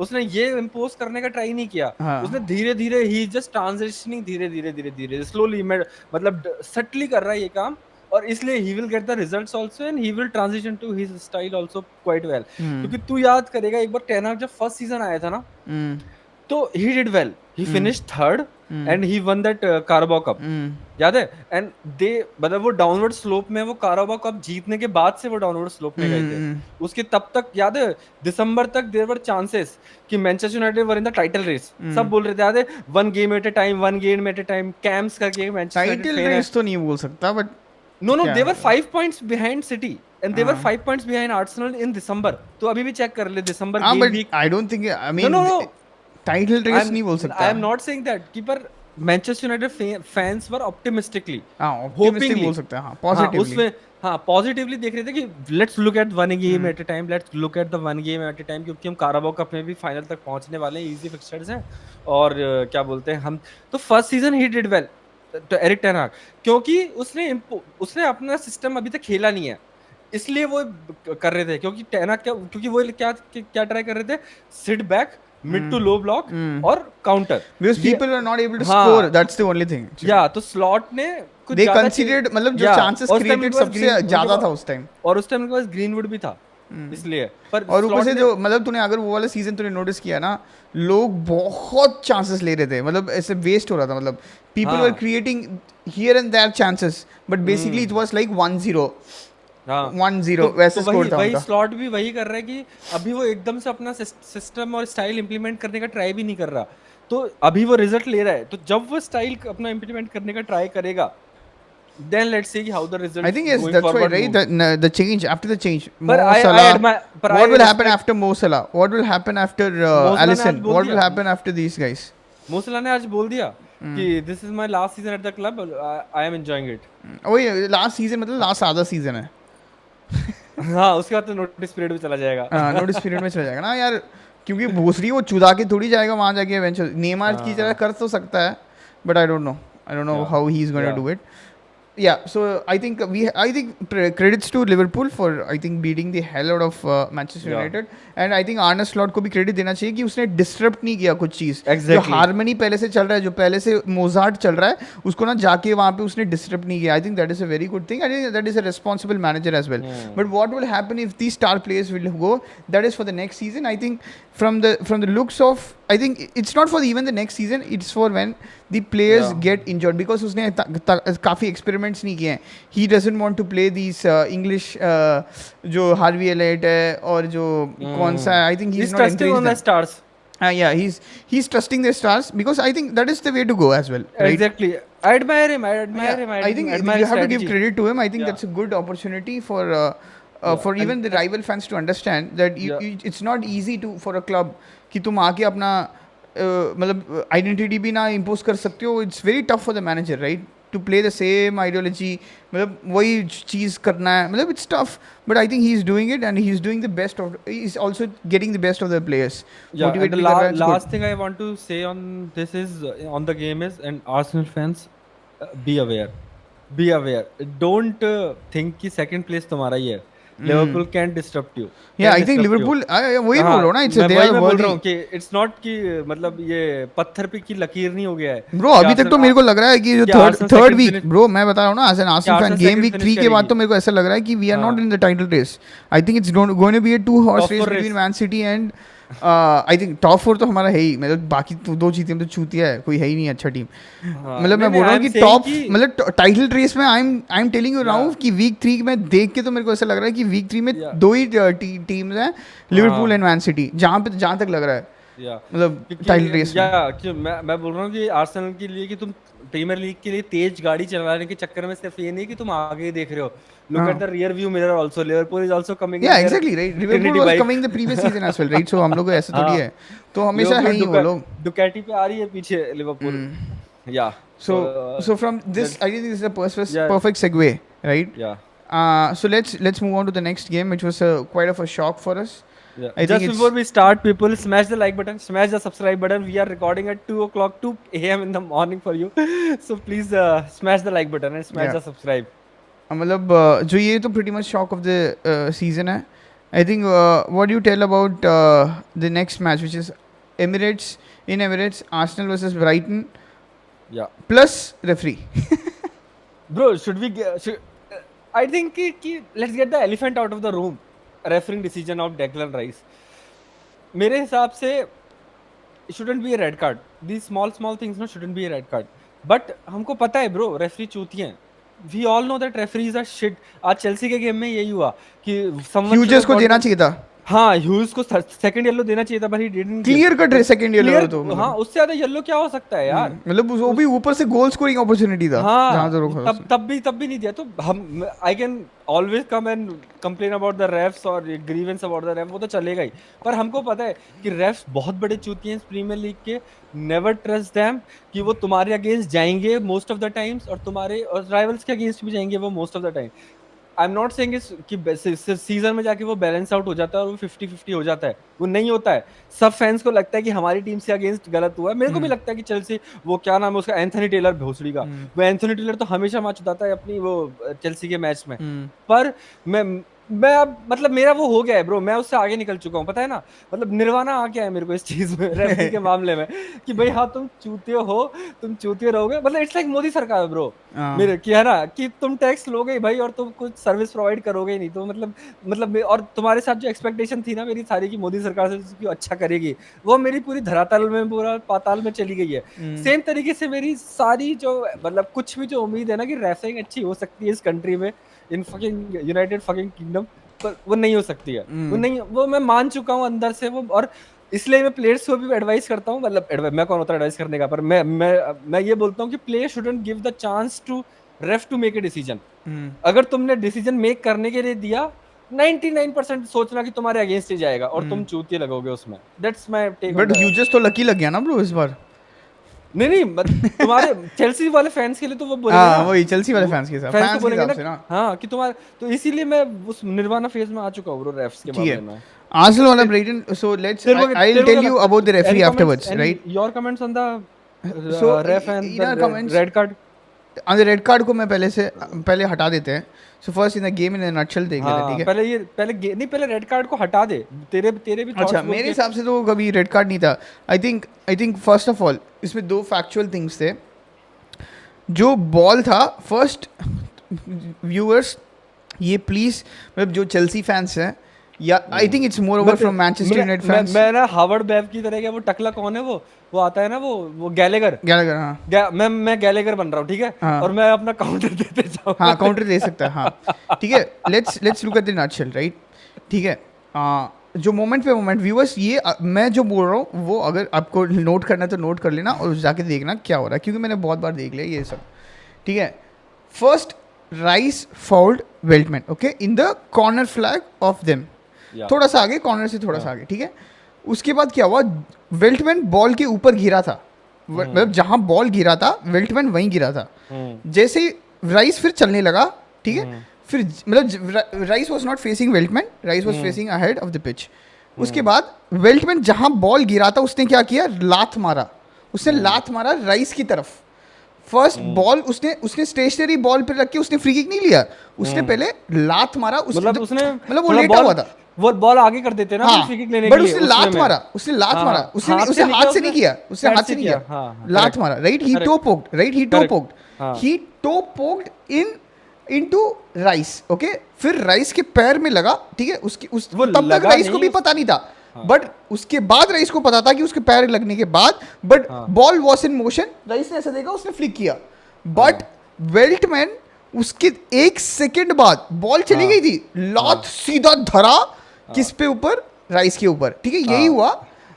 उसने ये इम्पोज करने का ट्राई नहीं किया. उसने धीरे धीरे ही जस्ट ट्रांजिशनिंग धीरे स्लोली, मतलब सटली कर रहा है ये काम, और इसलिए he will get the results also and he will transition to his style also quite well. क्योंकि तू याद करेगा एक बार टेन हाग जब फर्स्ट सीजन आया था ना, तो he did well. He finished third and he won that Carabao Cup. याद है? And they, मतलब वो डाउनवर्ड स्लोप में, वो Carabao Cup जीतने के बाद से वो डाउनवर्ड स्लोप में गए थे. उसके तब तक याद है, दिसंबर तक there were chances कि Manchester United were in the title race. सब बोल रहे थे याद है, one game at a time, camps करके मैनचेस्टर टाइटल रेस तो नहीं बोल सकता, but No, they were 5 points behind City and they were 5 points behind Arsenal in December. तो अभी भी चेक कर ले दिसंबर game week. I don't think, I mean, no. Title race नहीं बोल आई सकता। एम नॉट सेइंग दैट कि पर मैनचेस्टर यूनाइटेड फैंस वर ऑप्टिमिस्टिकली हाँ ऑप्टिमिस्टिक होपिंगली बोल सकते हैं, हाँ हाँ पॉजिटिवली। उसमें हाँ पॉजिटिवली देख रहे थे कि let's look at one game at A time, let's look at the one game at A time, क्योंकि हम काराबाओ कप में भी फाइनल तक पहुंचने वाले हैं, इजी फिक्सचर्स हैं। और क्या बोलते हैं हम, तो first season he did well तो एरिक टेन हाग, क्योंकि उसने अपना सिस्टम अभी तक खेला नहीं है, इसलिए वो कर रहे थे। क्योंकि टेन हाग क्या, क्योंकि वो क्या ट्राई कर रहे थे, sit back, mid to low block और काउंटर, Because ये people are not able to score, हाँ that's the only thing. या तो स्लॉट ने कुछ They ज्यादा considered, मतलब जो या chances और उस टाइम created उनके पास सबसे ज्यादा था उस टाइम। और उस टाइम उनके पास ग्रीनवुड भी था, इसलिए पर और ऊपर slot से ने जो मतलब तूने अगर वो वाला सीजन तूने नोटिस किया ना, लोग बहुत चांसेस ले रहे थे, मतलब ऐसे वेस्ट हो रहा था, मतलब पीपल वर हाँ creating here and there chances, but basically it was like 1-0 हाँ 1-0 वैसे वही स्कोर था वही उनका। स्लॉट भी वही कर रहा है कि अभी वो एकदम से अपना सिस्टम और स्टाइल इंप्लीमेंट करने का ट्राई भी नहीं कर रहा, तो अभी वो रिजल्ट ले रहा है, तो जब वो स्टाइल अपना इंप्लीमेंट करने का ट्राई करेगा, then let's see how the I results think yes, going that's right, forward right? Moves. The change after the change, पर Mo आई Salah. एडमायर, पर What I will happen respect, after Mo Salah? What will happen after Mo Salah ने आज Alisson? बोल What will दिया, happen after these guys? मोसला ने आज बोल दिया कि this is my last season at the club, I am enjoying it. Oh yeah, last season मतलब last आधा season है। हाँ उसके बाद तो नोटिस पीरियड भी चला जाएगा। नोटिस पीरियड में चला जाएगा ना यार, क्योंकि भोसरी वो चुदा के थोड़ी जाएगा वहां जाके एवेंचुअल, नेमार की तरह कर तो सकता है, but I don't know Yeah, how he is going to yeah. Do it. Yeah, so I think credits to Liverpool for I think beating the hell out of Manchester Yeah. United, and I think Arne Slot को भी credit देना चाहिए कि उसने disturb नहीं किया कुछ चीज़। Exactly. जो हारमनी पहले से चल रहा है, जो पहले से मोजार्ट चल रहा है, उसको ना जाके वहाँ पे उसने डिस्टर्ब नहीं किया। I think that is a very good thing, I think that is a responsible manager as well. But what will happen if the star players will go, that is for the next season. I think from the looks of, I think it's not for even the next season, it's for when the players Yeah. get injured, because उसने काफ़ी experiments नहीं किए हैं। He doesn't want to play these English जो Harvey Elliott है और जो कौन सा है, I think he's He's not trusting encouraged on the them. stars. Yeah, he's trusting their stars, because I think that is the way to go as well, right? Exactly. I admire him. I admire Yeah, him. I think admire you his have to give strategy. credit to him. I think Yeah. that's a good opportunity for Yeah. for even the rival fans to understand that Yeah. it's not easy to for a club कि तुम आके अपना मतलब identity भी ना impose कर सकते हो। It's very tough for the manager, right, to play the same ideology, मतलब वही चीज़ करना है, मतलब it's tough, but I think he is doing it and he is doing the best of, he is also getting the best of the players, Yeah. Motivate And the भी कर रहा है, it's last good. thing I want to say on this is on the game is, and Arsenal fans, be aware. Be aware. Don't think कि second place तुम्हारा ही है. Liverpool can disrupt you. Yeah, Can I think disrupt you. Liverpool, वही बोल हाँ, रहा हूँ ना, it's मैं दे वही आर मैं बोल रहा वर्दी। हूँ कि इट्स नॉट कि मतलब ये पत्थर पे की लकीर नहीं हो गया है ब्रो अभी तक तो मेरे को लग रहा है कि जो क्या Arsenal third second week, finish- bro मैं बता रहा हूँ ना, as an Arsenal fan, Arsenal game second week finish 3 के बाद करेगी। तो मेरे को ऐसा लग रहा है कि वी आर हाँ। Not in the title race. I think it's going to be a 2 horse Top race four between race. Man City and I think top 4 तो हमारा है ही, मतलब बाकी तो 2 चीजें तो छूतिया है, कोई है ही नहीं अच्छा टीम। हाँ, मतलब मैं नहीं, बोल रहा हूँ I'm कि saying टॉप, कि- मतलब टाइटल रेस में I am telling you Yeah. Round कि वीक 3 में देख के तो मेरे को ऐसा लग रहा है कि वीक 3 में Yeah. 2 ही टीम्स हैं, लिवरपूल एंड मैन सिटी, जहाँ तक लग रहा है, या मतलब क्योंकि टाइटल रेस में। या कि मैं बोल रहा हूँ कि आर्सेनल के लिए कि तुम प्रीमियर लीग के लिए तेज गाड़ी चलाने के चक्कर में सिर्फ ये नहीं कि तुम आगे ही देख रहे हो, look at the rear view mirror also, Liverpool is also coming in Yeah, there exactly, right. Liverpool Trinity was bike. coming the previous season as well, right? So हम लोग को ऐसा थोड़ी हाँ। है, तो हमेशा है ही वो लोग। डुकैटी पे आ रही है पीछे लिवरपूल, या So from this, I think this is a Yeah. perfect segue, right? या So let's move on to the next game, which was quite of a shock for us. Yeah. I think Just it's- before we start, people, smash the like button, smash the subscribe button. We are recording at 2 o'clock, 2 a.m. in the morning for you. So please smash the like button and smash Yeah. the subscribe. मतलब जो ये तो pretty much shock of the season है. I think what do you tell about the next match, which is Emirates, Arsenal versus Brighton, Yeah. plus referee. Bro, should we get... I think let's get the elephant out of the room. Refereeing decision of Declan Rice. मेरे हिसाब से it shouldn't be a red card. These small things no shouldn't be a red card. But हमको पता है bro, referee चूतिए हैं. We all know that referees are shit. आज Chelsea के game में यही हुआ कि someone should Hughes have को got देना the- चाहिए था. हाँ, ह्यूज को सेकंड येलो देना चाहिए था, but he didn't give। Clear cut second yellow clear, तो हाँ, मतलब उससे ज्यादा येलो क्या हो सकता है यार। मतलब वो भी ऊपर से गोल स्कोरिंग अपॉर्चुनिटी था जहां हाँ, से रोका तब उसने। तब भी नहीं दिया। तो हम, I can always come and complain about the refs और ग्रीवेंस अबाउट द रेफ, वो तो चलेगा ही। पर हमको पता है कि रेफ्स बहुत बड़े चूतिए हैं प्रीमियर लीग के। नेवर ट्रस्ट देम कि वो तुम्हारे अगेंस्ट जाएंगे मोस्ट ऑफ द टाइम्स, और तुम्हारे और राइवल्स के अगेंस्ट भी जाएंगे वो most of the time. I am not saying इस कि सीजन में जाके वो बैलेंस आउट हो जाता है और वो 50-50 हो जाता है, वो नहीं होता है। सब फैंस को लगता है कि हमारी टीम से अगेंस्ट गलत हुआ है, मेरे को भी लगता है कि चेल्सी, वो क्या नाम है उसका, एंथनी टेलर भोसड़ी का, वो एंथनी टेलर तो हमेशा मैच उठाता है अपनी वो चेल्सी के मैच में। पर मैं अब मतलब मेरा वो हो गया है ब्रो, मैं उससे आगे निकल चुका हूँ, पता है ना। मतलब निर्वाणा आ गया है मेरे को इस चीज में रेफरी के मामले में, कि भाई हाँ तुम चूतिए हो, तुम चूतिए रहोगे। मतलब इट्स लाइक मोदी सरकार ब्रो, मेरे की है ना, कि तुम टैक्स लोगे ही भाई और तुम कुछ सर्विस प्रोवाइड करोगे ही नहीं। तो और तुम्हारे साथ जो एक्सपेक्टेशन थी ना मेरी सारी की मोदी सरकार से कि अच्छा करेगी, वो मेरी पूरी धरातल में, पूरा पाताल में चली गई है। सेम तरीके से मेरी सारी जो मतलब कुछ भी जो उम्मीद है ना कि रेफरिंग अच्छी हो सकती है इस कंट्री में, in fucking United fucking kingdom, पर वो नहीं हो सकती है। वो नहीं, वो मैं मान चुका हूँ अंदर से वो। और इसलिए मैं प्लेयर्स को भी एडवाइस करता हूँ, मतलब मैं कौन होता है एडवाइस करने का, पर मैं ये बोलता हूँ कि player shouldn't give the chance to ref to make a decision. अगर तुमने डिसीजन मेक करने के लिए दिया, 99% सोचना कि तुम्हारे अगेंस्ट ही जाएगा और तुम चूतिए लगोगे उसमें। That's my take on but the. Hughes तो लकी लग गया ना ब्रो इस बार। नहीं नहीं तुम्हारे चेल्सी वाले फैंस के लिए तो वो बोलेंगे ना, हाँ वही चेल्सी वाले फैंस के साथ, फैंस तो फैंस के बोलेंगे हिसाब ना से ना। हाँ कि तुम्हारे, तो इसीलिए मैं उस निर्वाणा फेज में आ चुका हूँ ब्रो रेफ्स के ठीक है, मामले में। आर्सेनल वाला Brighton, so let's I will tell you about the referee afterwards, any right. Your comments on the so ref and in our the comments red card. On the red card को मैं पहले हटा देते हैं। So first in the game in a nutshell देख लेते हैं, ठीक हाँ, है। नहीं, पहले रेड कार्ड को हटा दे। तेरे तेरे भी अच्छा, थॉट्स बोल मेरे के। हिसाब से तो कभी रेड कार्ड नहीं था। I think first of all इसमें दो फैक्चुअल थिंग्स थे। जो बॉल था फर्स्ट, व्यूअर्स ये प्लीज, मतलब जो चेल्सी फैंस हैं, या I think it's more over from Manchester United fans. मैं ना हावर्ड बेव की तरह, क्या वो टकला कौन है, वो आता है ना, वो गैलेगर। गैलेगर, हाँ मैं गैलेगर बन रहा हूँ, ठीक है, और हाँ मैं अपना काउंटर देते जाऊंगा हाँ, काउंटर दे सकता है, हाँ ठीक है। Let's look at the nutshell, right. ठीक है, जो मोमेंट पे मोमेंट व्यूअर्स, ये मैं जो बोल रहा हूँ वो अगर आपको नोट करना है तो नोट कर लेना और जाके देखना क्या हो रहा है, क्योंकि मैंने बहुत बार देख लिया ये सब। ठीक है, first Rice fouled Veltman, okay, in the corner flag of them, या थोड़ा सा आगे, कॉर्नर से थोड़ा सा आगे, ठीक है। उसके बाद क्या हुआ, वेल्टमैन बॉल के ऊपर गिरा था, मतलब जहां बॉल गिरा था वेल्टमैन वहीं गिरा था। जैसे ही राइस फिर चलने लगा, ठीक है, फिर मतलब rice was not facing Weltman, rice was facing ahead of the pitch. उसके बाद वेल्टमैन जहां बॉल गिरा था उसने क्या किया, लात मारा, उसने लात मारा राइस की तरफ। फर्स्ट बॉल उसने स्टेशनरी बॉल पे रख के उसने फ्री किक नहीं लिया, उसने पहले लात मारा, मतलब उसने मतलब वो थोड़ा लेटा हुआ था। वो बॉल आगे कर देते ना हाँ, फ्री किक लेने बट के लिए, उसने लात में। मारा, उसने लात हाँ, मारा, हाँ, उसने हाथ उसने से नहीं हाथ से किया, नहीं किया, उसने पैर हाथ से से नहीं किया, हाँ, हाँ, लात correct, मारा, right. He correct, toe poked, right, he toe correct, poked, हाँ, he toe poked into Rice, okay. फिर राइस के पैर में लगा, ठीक है, वो तब तक लगा राइस को नहीं भी पता नहीं था, बट उसके बाद राइस को पता था कि उसके पैर लगने के बाद, but ball was in motion, rice ने ऐसा देखा, उसने फ्लिक किया, बट वेल्टमैन उसके एक सेकंड बाद बॉल चली गई थी, लात सीधा धरा किस पे ऊपर, राइस के ऊपर, ठीक है, यही हुआ।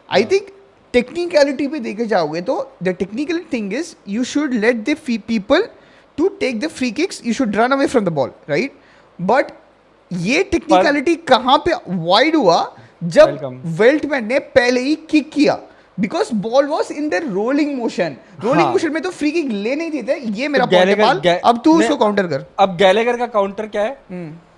आई थिंक टेक्निकलिटी पे देखे जाओगे तो the technical thing is you should let the people to take the free kicks, you should run away from the ball, right. But ये टेक्निकलिटी कहाँ पे वाइड हुआ, जब वेल्टमैन ने पहले ही किक किया, because ball was in the rolling motion, rolling motion में तो फ्री किक ले नहीं देते, ये मेरा पॉइंट है पाल। अब तू उसको काउंटर कर। अब गैलेगर का काउंटर क्या है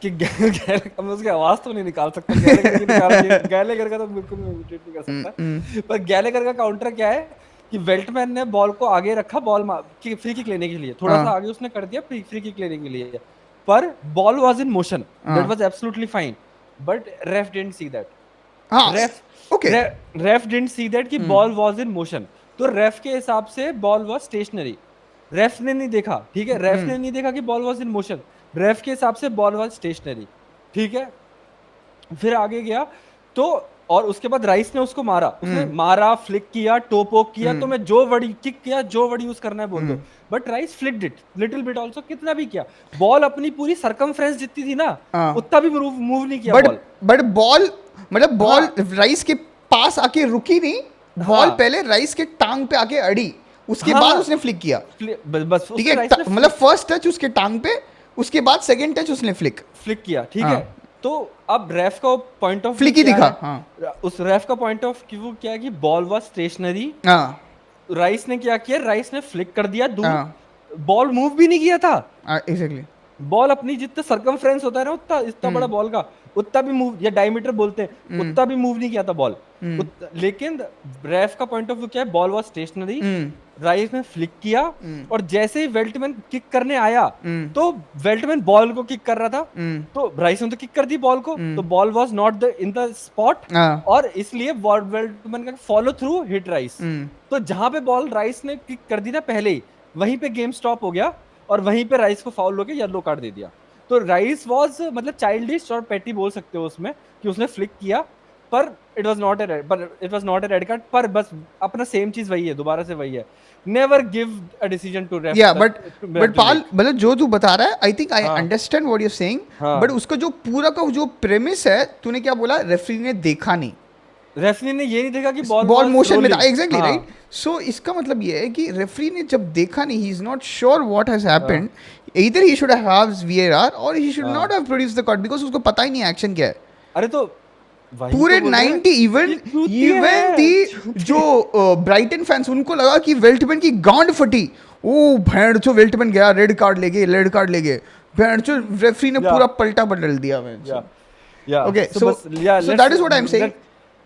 कि अब मैं उसकी आवाज तो नहीं निकाल सकता, गैलेगर का तो बिल्कुल मैं इमिटेट नहीं कर सकता, पर गैलेगर का काउंटर क्या है कि वेल्टमैन ने बॉल को आगे रखा, फ्री किक लेने के लिए थोड़ा सा आगे उसने कर दिया फ्री किक लेने के लिए, पर ball was in motion, that was absolutely fine, but ref didn't see that. Ref didn't see that कि बॉल वाज इन मोशन, तो रेफ के हिसाब से बॉल वाज स्टेशनरी, रेफ ने नहीं देखा, ठीक है, रेफ ने नहीं देखा कि बॉल वाज इन मोशन, रेफ के हिसाब से बॉल वाज स्टेशनरी, ठीक है। फिर आगे गया तो, और उसके बाद राइस ने उसको मारा, उसने मारा, फ्लिक किया, टो पोक किया, तो मैं जो वर्ड किक किया, जो वर्ड यूज करना है बोल दो, but rice flicked it little bit also, कितना भी किया, बॉल अपनी पूरी सरकमफ्रेंस जितनी थी ना, उतना भी मूव नहीं किया बॉल। बट बॉल मतलब बॉल राइस के पास आके रुकी नहीं, बॉल हाँ। पहले राइस के टांग पे आके अड़ी, उसके हाँ, बाद उसने फ्लिक किया। बस ठीक उसने है, राइस ने मतलब फर्स्ट टच उसके टांग पे, उसके बाद सेकंड टच उसने फ्लिक। फ्लिक किया, ठीक हाँ, है। तो अब रेफ का पॉइंट ऑफ व्यू फ्लिक ही क्या दिखा। है? हाँ उस रेफ का पॉइंट ऑफ व्यू क्या है कि बॉल वाज स्टेशनरी, हाँ राइस ने क्या किया, राइस ने फ्लिक कर दिया दूर, हाँ बॉल मूव भी नहीं किया था। एग्जैक्टली। बॉल अपनी जितना सर्कमफ्रेंस होता है ना, उतना इतना बड़ा बॉल का उतना भी मूव, या डायमीटर बोलते हैं, उतना भी मूव नहीं किया था बॉल। लेकिन रेफ का पॉइंट ऑफ व्यू क्या है, बॉल वाज स्टेशनरी, राइस ने फ्लिक किया, और जैसे ही वेल्टमैन किक करने आया तो वेल्टमैन बॉल को किक कर रहा था, तो राइस ने तो किक कर दी बॉल को, तो ball was not the in the spot, हाँ और इसलिए वेल्टमैन का फॉलो थ्रू हिट राइस। तो जहां पे बॉल राइस ने किक कर दी ना पहले ही, वहीं पे गेम स्टॉप हो गया, और वहीं पे राइस को फाउल होके येलो कार्ड दे दिया। तो राइस वाज मतलब चाइल्डिश और पेटी बोल सकते हो उसमें, कि उसने फ्लिक किया, पर it was not a red, पर it was not a red card. पर बस अपना सेम चीज वही है, दोबारा से वही है, never give a decision to ref या बट टू पाल, मेक। मतलब जो तू बता रहा है, आई थिंक आई हाँ understand what you saying, but हाँ, उसका जो पूरा का जो प्रेमिस है, तूने क्या बोला, रेफरी ने देखा नहीं, रेफरी ने ये नहीं देखा कि बॉल बॉल वाज मोशन में था, रोलिंग। Exactly right. हाँ सो इसका मतलब ये है कि रेफरी ने जब देखा नहीं, ही is not sure what has हाँ happened, either he should have VAR or he should not हाँ। have produced the card, because उसको पता ही नहीं एक्शन क्या है। अरे तो वही तो पूरे बोल रहे हैं 90 इवन कि चूतिए इवन हैं, दी जो चूतिए। ब्राइटन फैंस, उनको लगा कि वेल्टमैन की गांड फटी, ओ भेड़ चो वेल्टमैन गया, रेड कार्ड ले गए, रेड कार्ड ले गए, भेड़ चो रेफरी ने या पूरा पलटा बदल दिया। मैं या या ओके, सो सो बस या so let's that is what I am saying.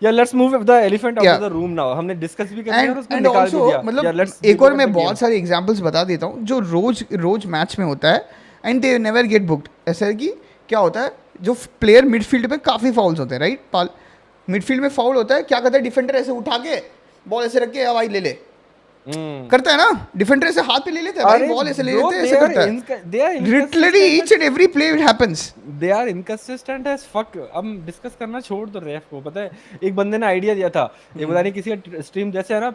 Let's move the elephant out या ऑफ द रूम नाउ। हमने डिस्कस भी कर लिया एंड और उसको एंड निकाल भी ऑल्सो, दिया, या मतलब लेट्स एक लुक और एट मैं द बहुत गेम। सारे एग्जांपल्स बता देता हूँ जो रोज रोज मैच में होता है, and they never get booked. ऐसा है कि क्या होता है, जो प्लेयर मिडफील्ड में काफ़ी फाउल्स होते हैं, राइट पाल, मिडफील्ड में फाउल होता है, क्या करता है डिफेंडर, ऐसे उठा के बॉल ऐसे रख के, अब भाई ले ले, करता है ना, डिफेंडर ऐसे हाथ पे ले लेते हैं भाई, अरे बॉल ऐसे ले ब्रो, लेते हैं, ऐसे करता दे आर है literally each and every play it happens. They are inconsistent as fuck. हम डिस्कस करना छोड़ दो रेफ को। पता है, एक बंदे ने आइडिया दिया था, ये पता नहीं किसी का स्ट्रीम जैसे है ना,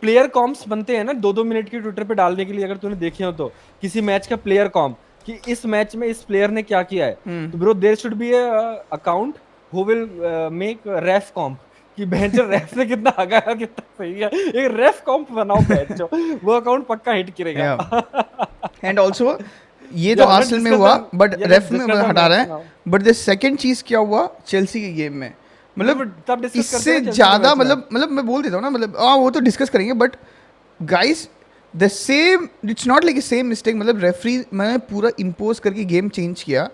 प्लेयर कॉम्प्स बनते हैं ना 2-2 मिनट की ट्विटर पे डालने के लिए, अगर तूने देखे हो तो, किसी मैच का प्लेयर कॉम्प, कि इस मैच में इस प्लेयर ने क्या किया है, तो bro there should be a account who will make ref comp, कि बेंचो रेफ ने कितना हगाया, कितना सही है, एक रेफ कॉम्प बनाओ बेंचो, वो अकाउंट पक्का हिट करेगा। एंड ऑल्सो ये तो Yeah, let's आर्सेनल में discuss हुआ, the बट yeah, let's रेफ में discuss the हटा रहे match हैं। now. बट द सेकंड चीज क्या हुआ चेल्सी के गेम में, मतलब तब डिस्कस करते इससे हैं Chelsea के ज्यादा, match में। मतलब मैं बोल देता हूँ ना, मतलब हाँ वो तो डिस्कस करेंगे, but guys the same, it's not like same mistake, मतलब रेफरी मैंने पूरा इम्पोज करके गेम चेंज किया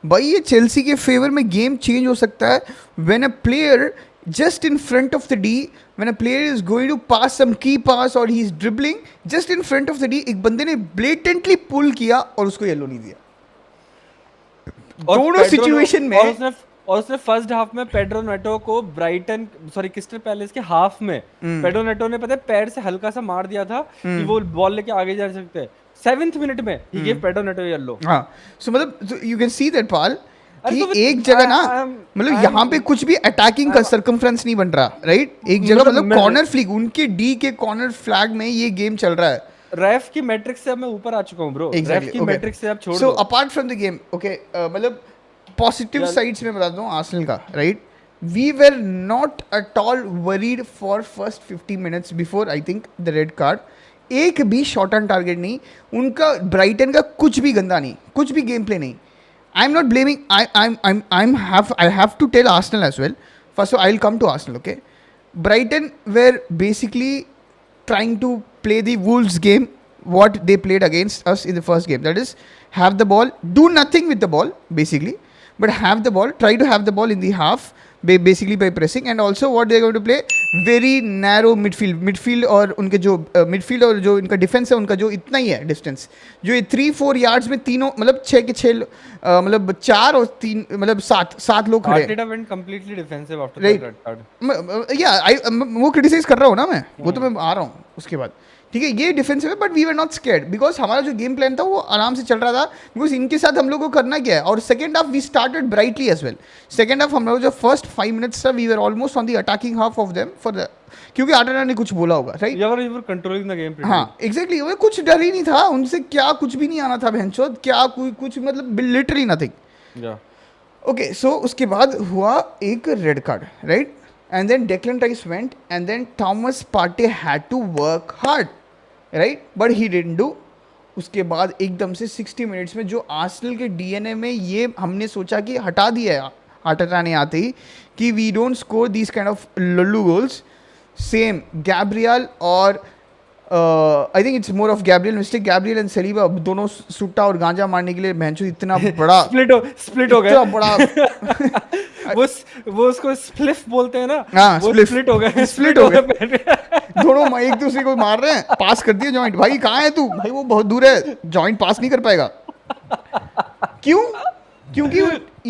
भाई, ये चेल्सी के फेवर में गेम चेंज हो सकता है when a player just in front of the D, when a player is going to pass some key pass or he is dribbling just in front of the D, एक बंदे ने blatantly pull किया और उसको yellow नहीं दिया। और दोनों पेड्रो सिचुएशन में और उसने फर्स्ट हाफ में पेड्रो नेटो को ब्राइटन सॉरी क्रिस्टल पैलेस के हाफ में पेड्रो नेटो ने पता है पैर से हल्का सा मार दिया था कि वो बॉल लेके आगे जा सकते हैं, 7th मिनट में ही गिव पेड्रो नेटो येलो। हाँ, सो मतलब यू कैन सी दैट पाल अरे कि तो एक जगह ना, I am- मतलब I am- यहाँ पे कुछ भी अटैकिंग का सर्कमफ्रेंस नहीं बन रहा, राइट, एक जगह मतलब मतलब मैं- कॉर्नर फ्लिक, उनके डी के कॉर्नर फ्लैग में ये गेम चल रहा है। रेफ की मैट्रिक्स से अब मैं ऊपर आ चुका हूँ ब्रो, रेफ की मैट्रिक्स से अब छोड़ सो दो। Apart from the game, okay, मतलब पॉजिटिव यार- साइड्स में बता दूं आर्सेनल का, right, we were not at all worried for first 50 minutes before I think the red card, एक भी शॉट ऑन टारगेट नहीं उनका, ब्राइटन का कुछ भी गंदा नहीं, कुछ भी गेम प्ले नहीं। I'm not blaming. I have to tell Arsenal as well. First of all, I'll come to Arsenal. Okay, Brighton were basically trying to play the Wolves game, what they played against us in the first game. That is, have the ball, do nothing with the ball, basically, but have the ball. Try to have the ball in the half, basically by pressing, and also what they're going to play very narrow midfield और उनके जो midfield और जो इनका defence है, उनका जो इतना ही है डिस्टेंस, जो ये 3-4 yards में तीनों, मतलब 6 के 6, मतलब 4 और 3, मतलब 7 लोग खड़े हैं। Arteta went completely defensive after Right. that red card. वो क्रिटिसाइज कर रहा हूँ ना मैं, वो तो मैं आ रहा हूँ उसके बाद, ठीक है, ये डिफेंसिव है, but we were not scared because हमारा जो गेम प्लान था वो आराम से चल रहा था, बिकॉज इनके साथ हम लोग को करना क्या है। और second half we started brightly as well. Second half हम लोग जो फर्स्ट 5 मिनट्स था, we were almost on the attacking half of them for the, क्योंकि आर्टेटा ने कुछ बोला होगा, राइट। You were controlling the game pretty हाँ एग्जैक्टली, वो कुछ डर ही नहीं था उनसे, क्या कुछ भी नहीं आना था भैंचोद, क्या कुछ मतलब literally nothing. well. Yeah. Okay so उसके बाद हुआ एक red card right and then Declan Rice went and then Thomas Partey had to work hard right but he didn't do उसके बाद एकदम से 60 मिनट्स में जो आर्सेनल के डीएनए में ये हमने सोचा कि हटा दिया है आर्टेटा ने आते ही कि we don't score these kind of लल्लू गोल्स सेम गैब्रियल और I think it's more of Gabriel mistake Gabriel and Saliba दोनों सुट्टा और गांजा मारने के लिए भैंसो इतना बड़ा स्प्लिट हो गए इतना बड़ा वो उसको स्प्लिफ बोलते हैं ना हाँ, वो spliff. स्प्लिट हो गए Split हो गए. दोनों एक दूसरे को मार रहे हैं पास कर दिया जॉइंट भाई कहाँ है तू भाई वो बहुत दूर है जॉइंट पास नहीं कर पाएगा क्यों क्योंकि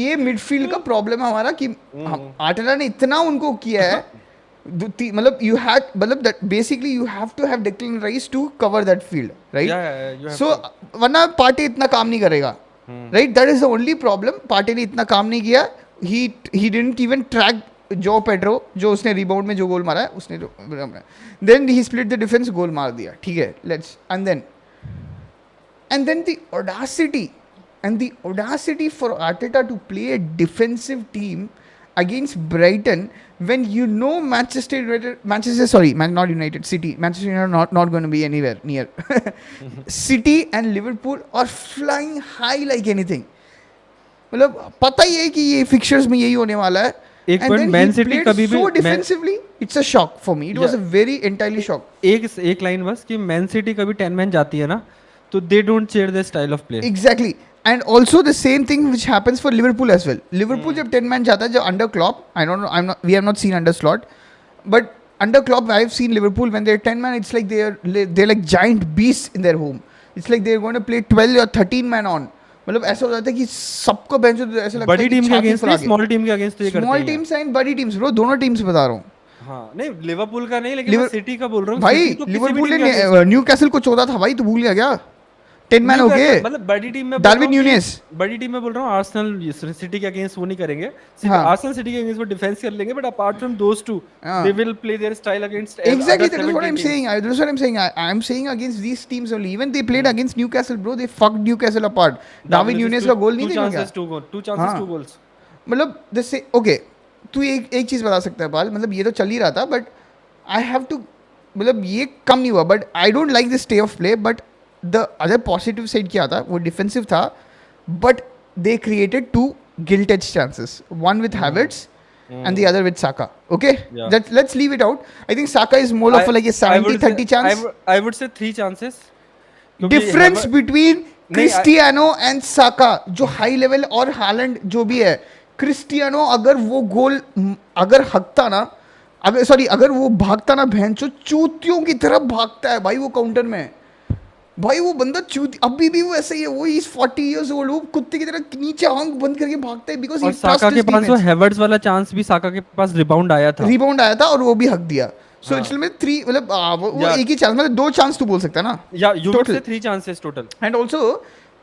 ये मिडफील्ड का प्रॉब्लम है हमारा कि आर्टेटा ने इतना उनको किया है मतलब यू हैड मतलब that basically you have to have Declan Rice to cover that field right so वरना पार्टी इतना काम नहीं करेगा right that is the only problem Partey ने इतना काम नहीं किया ही डिडंट इवन ट्रैक जो पेड्रो जो उसने रिबाउंड में जो गोल मारा है उसने then he split the defence goal मार दिया ठीक है let's end then the audacity for Arteta to play a defensive team against Brighton when you know Manchester City are not going to be anywhere near City and Liverpool are flying high like anything मतलब पता ही है कि ये fixtures में यही होने वाला है एक पॉइंट मैन सिटी कभी भी so defensively it's a shock for me it was a very entirely shock एक लाइन बस कि मैन सिटी कभी 10 मैन जाती है ना तो they don't chair the style of play exactly and also the same thing which happens for Liverpool as well Liverpool जब 10 man जाता है जो under Klopp I don't know we have not seen under Slot but under Klopp I have seen Liverpool when they're 10 man it's like they're like giant beasts in their home it's like they're going to play 12 or 13 man on मतलब ऐसा हो जाता है कि सबको bench ऐसा लगता है बड़ी टीम के अगेंस्ट नहीं स्मॉल टीम के अगेंस्ट ये करते हैं स्मॉल टीम्स एंड बड़ी टीम्स ब्रो दोनों टीम्स बता रहा हूँ हाँ नहीं लिवरपूल का नहीं लेकिन मैं सिटी का बोल रहा हूँ भाई लिवरपूल ने न्यूकैसल को 14 था भाई तू भूल गया 10 मैन हो गए मतलब बड़ी टीम में डार्विन न्यूनेस बड़ी टीम में बोल रहा हूँ आर्सेनल सिटी के अगेंस्ट वो नहीं करेंगे आर्सेनल सिटी के अगेंस्ट वो डिफेंस कर लेंगे but apart from those two they will play there style against exactly that is what I'm saying that's what I'm saying I'm saying against these teams only even they played against Newcastle bro they fucked Newcastle apart Darwin Núñez का गोल नहीं देखा क्या two chances two goals मतलब जैसे okay तू एक चीज बता सकता है पाल मतलब ये तो चल ही रहा था बट आई हैव टू मतलब ये कम नहीं हुआ but I don't like this stay of play but the other positive side क्या था वो डिफेंसिव था but they created 2 gilt edge chances one with Havertz and the other with Saka okay let's leave it out I think Saka is more of like a 70-30 chance I would say 3 chances difference between Cristiano and Saka जो high level और Holland जो भी है Cristiano अगर वो गोल अगर हकता ना अगर वो भागता ना भैंचो चूतियों की तरह भागता है भाई वो काउंटर में भाई वो बंदा चूती अभी भी वो ऐसे ही है वो इज 40 इयर्स ओल्ड वो कुत्ते की तरह नीचे आंख बंद करके भागता है बिकॉज़ साका के पास वो हेवर्ट्स वाला चांस भी साका के पास रिबाउंड आया था और वो भी हक दिया सो इसलिए में 3 मतलब वो एक ही चांस मतलब 2 चांस तू बोल सकता है ना या you would say 3 chances total and also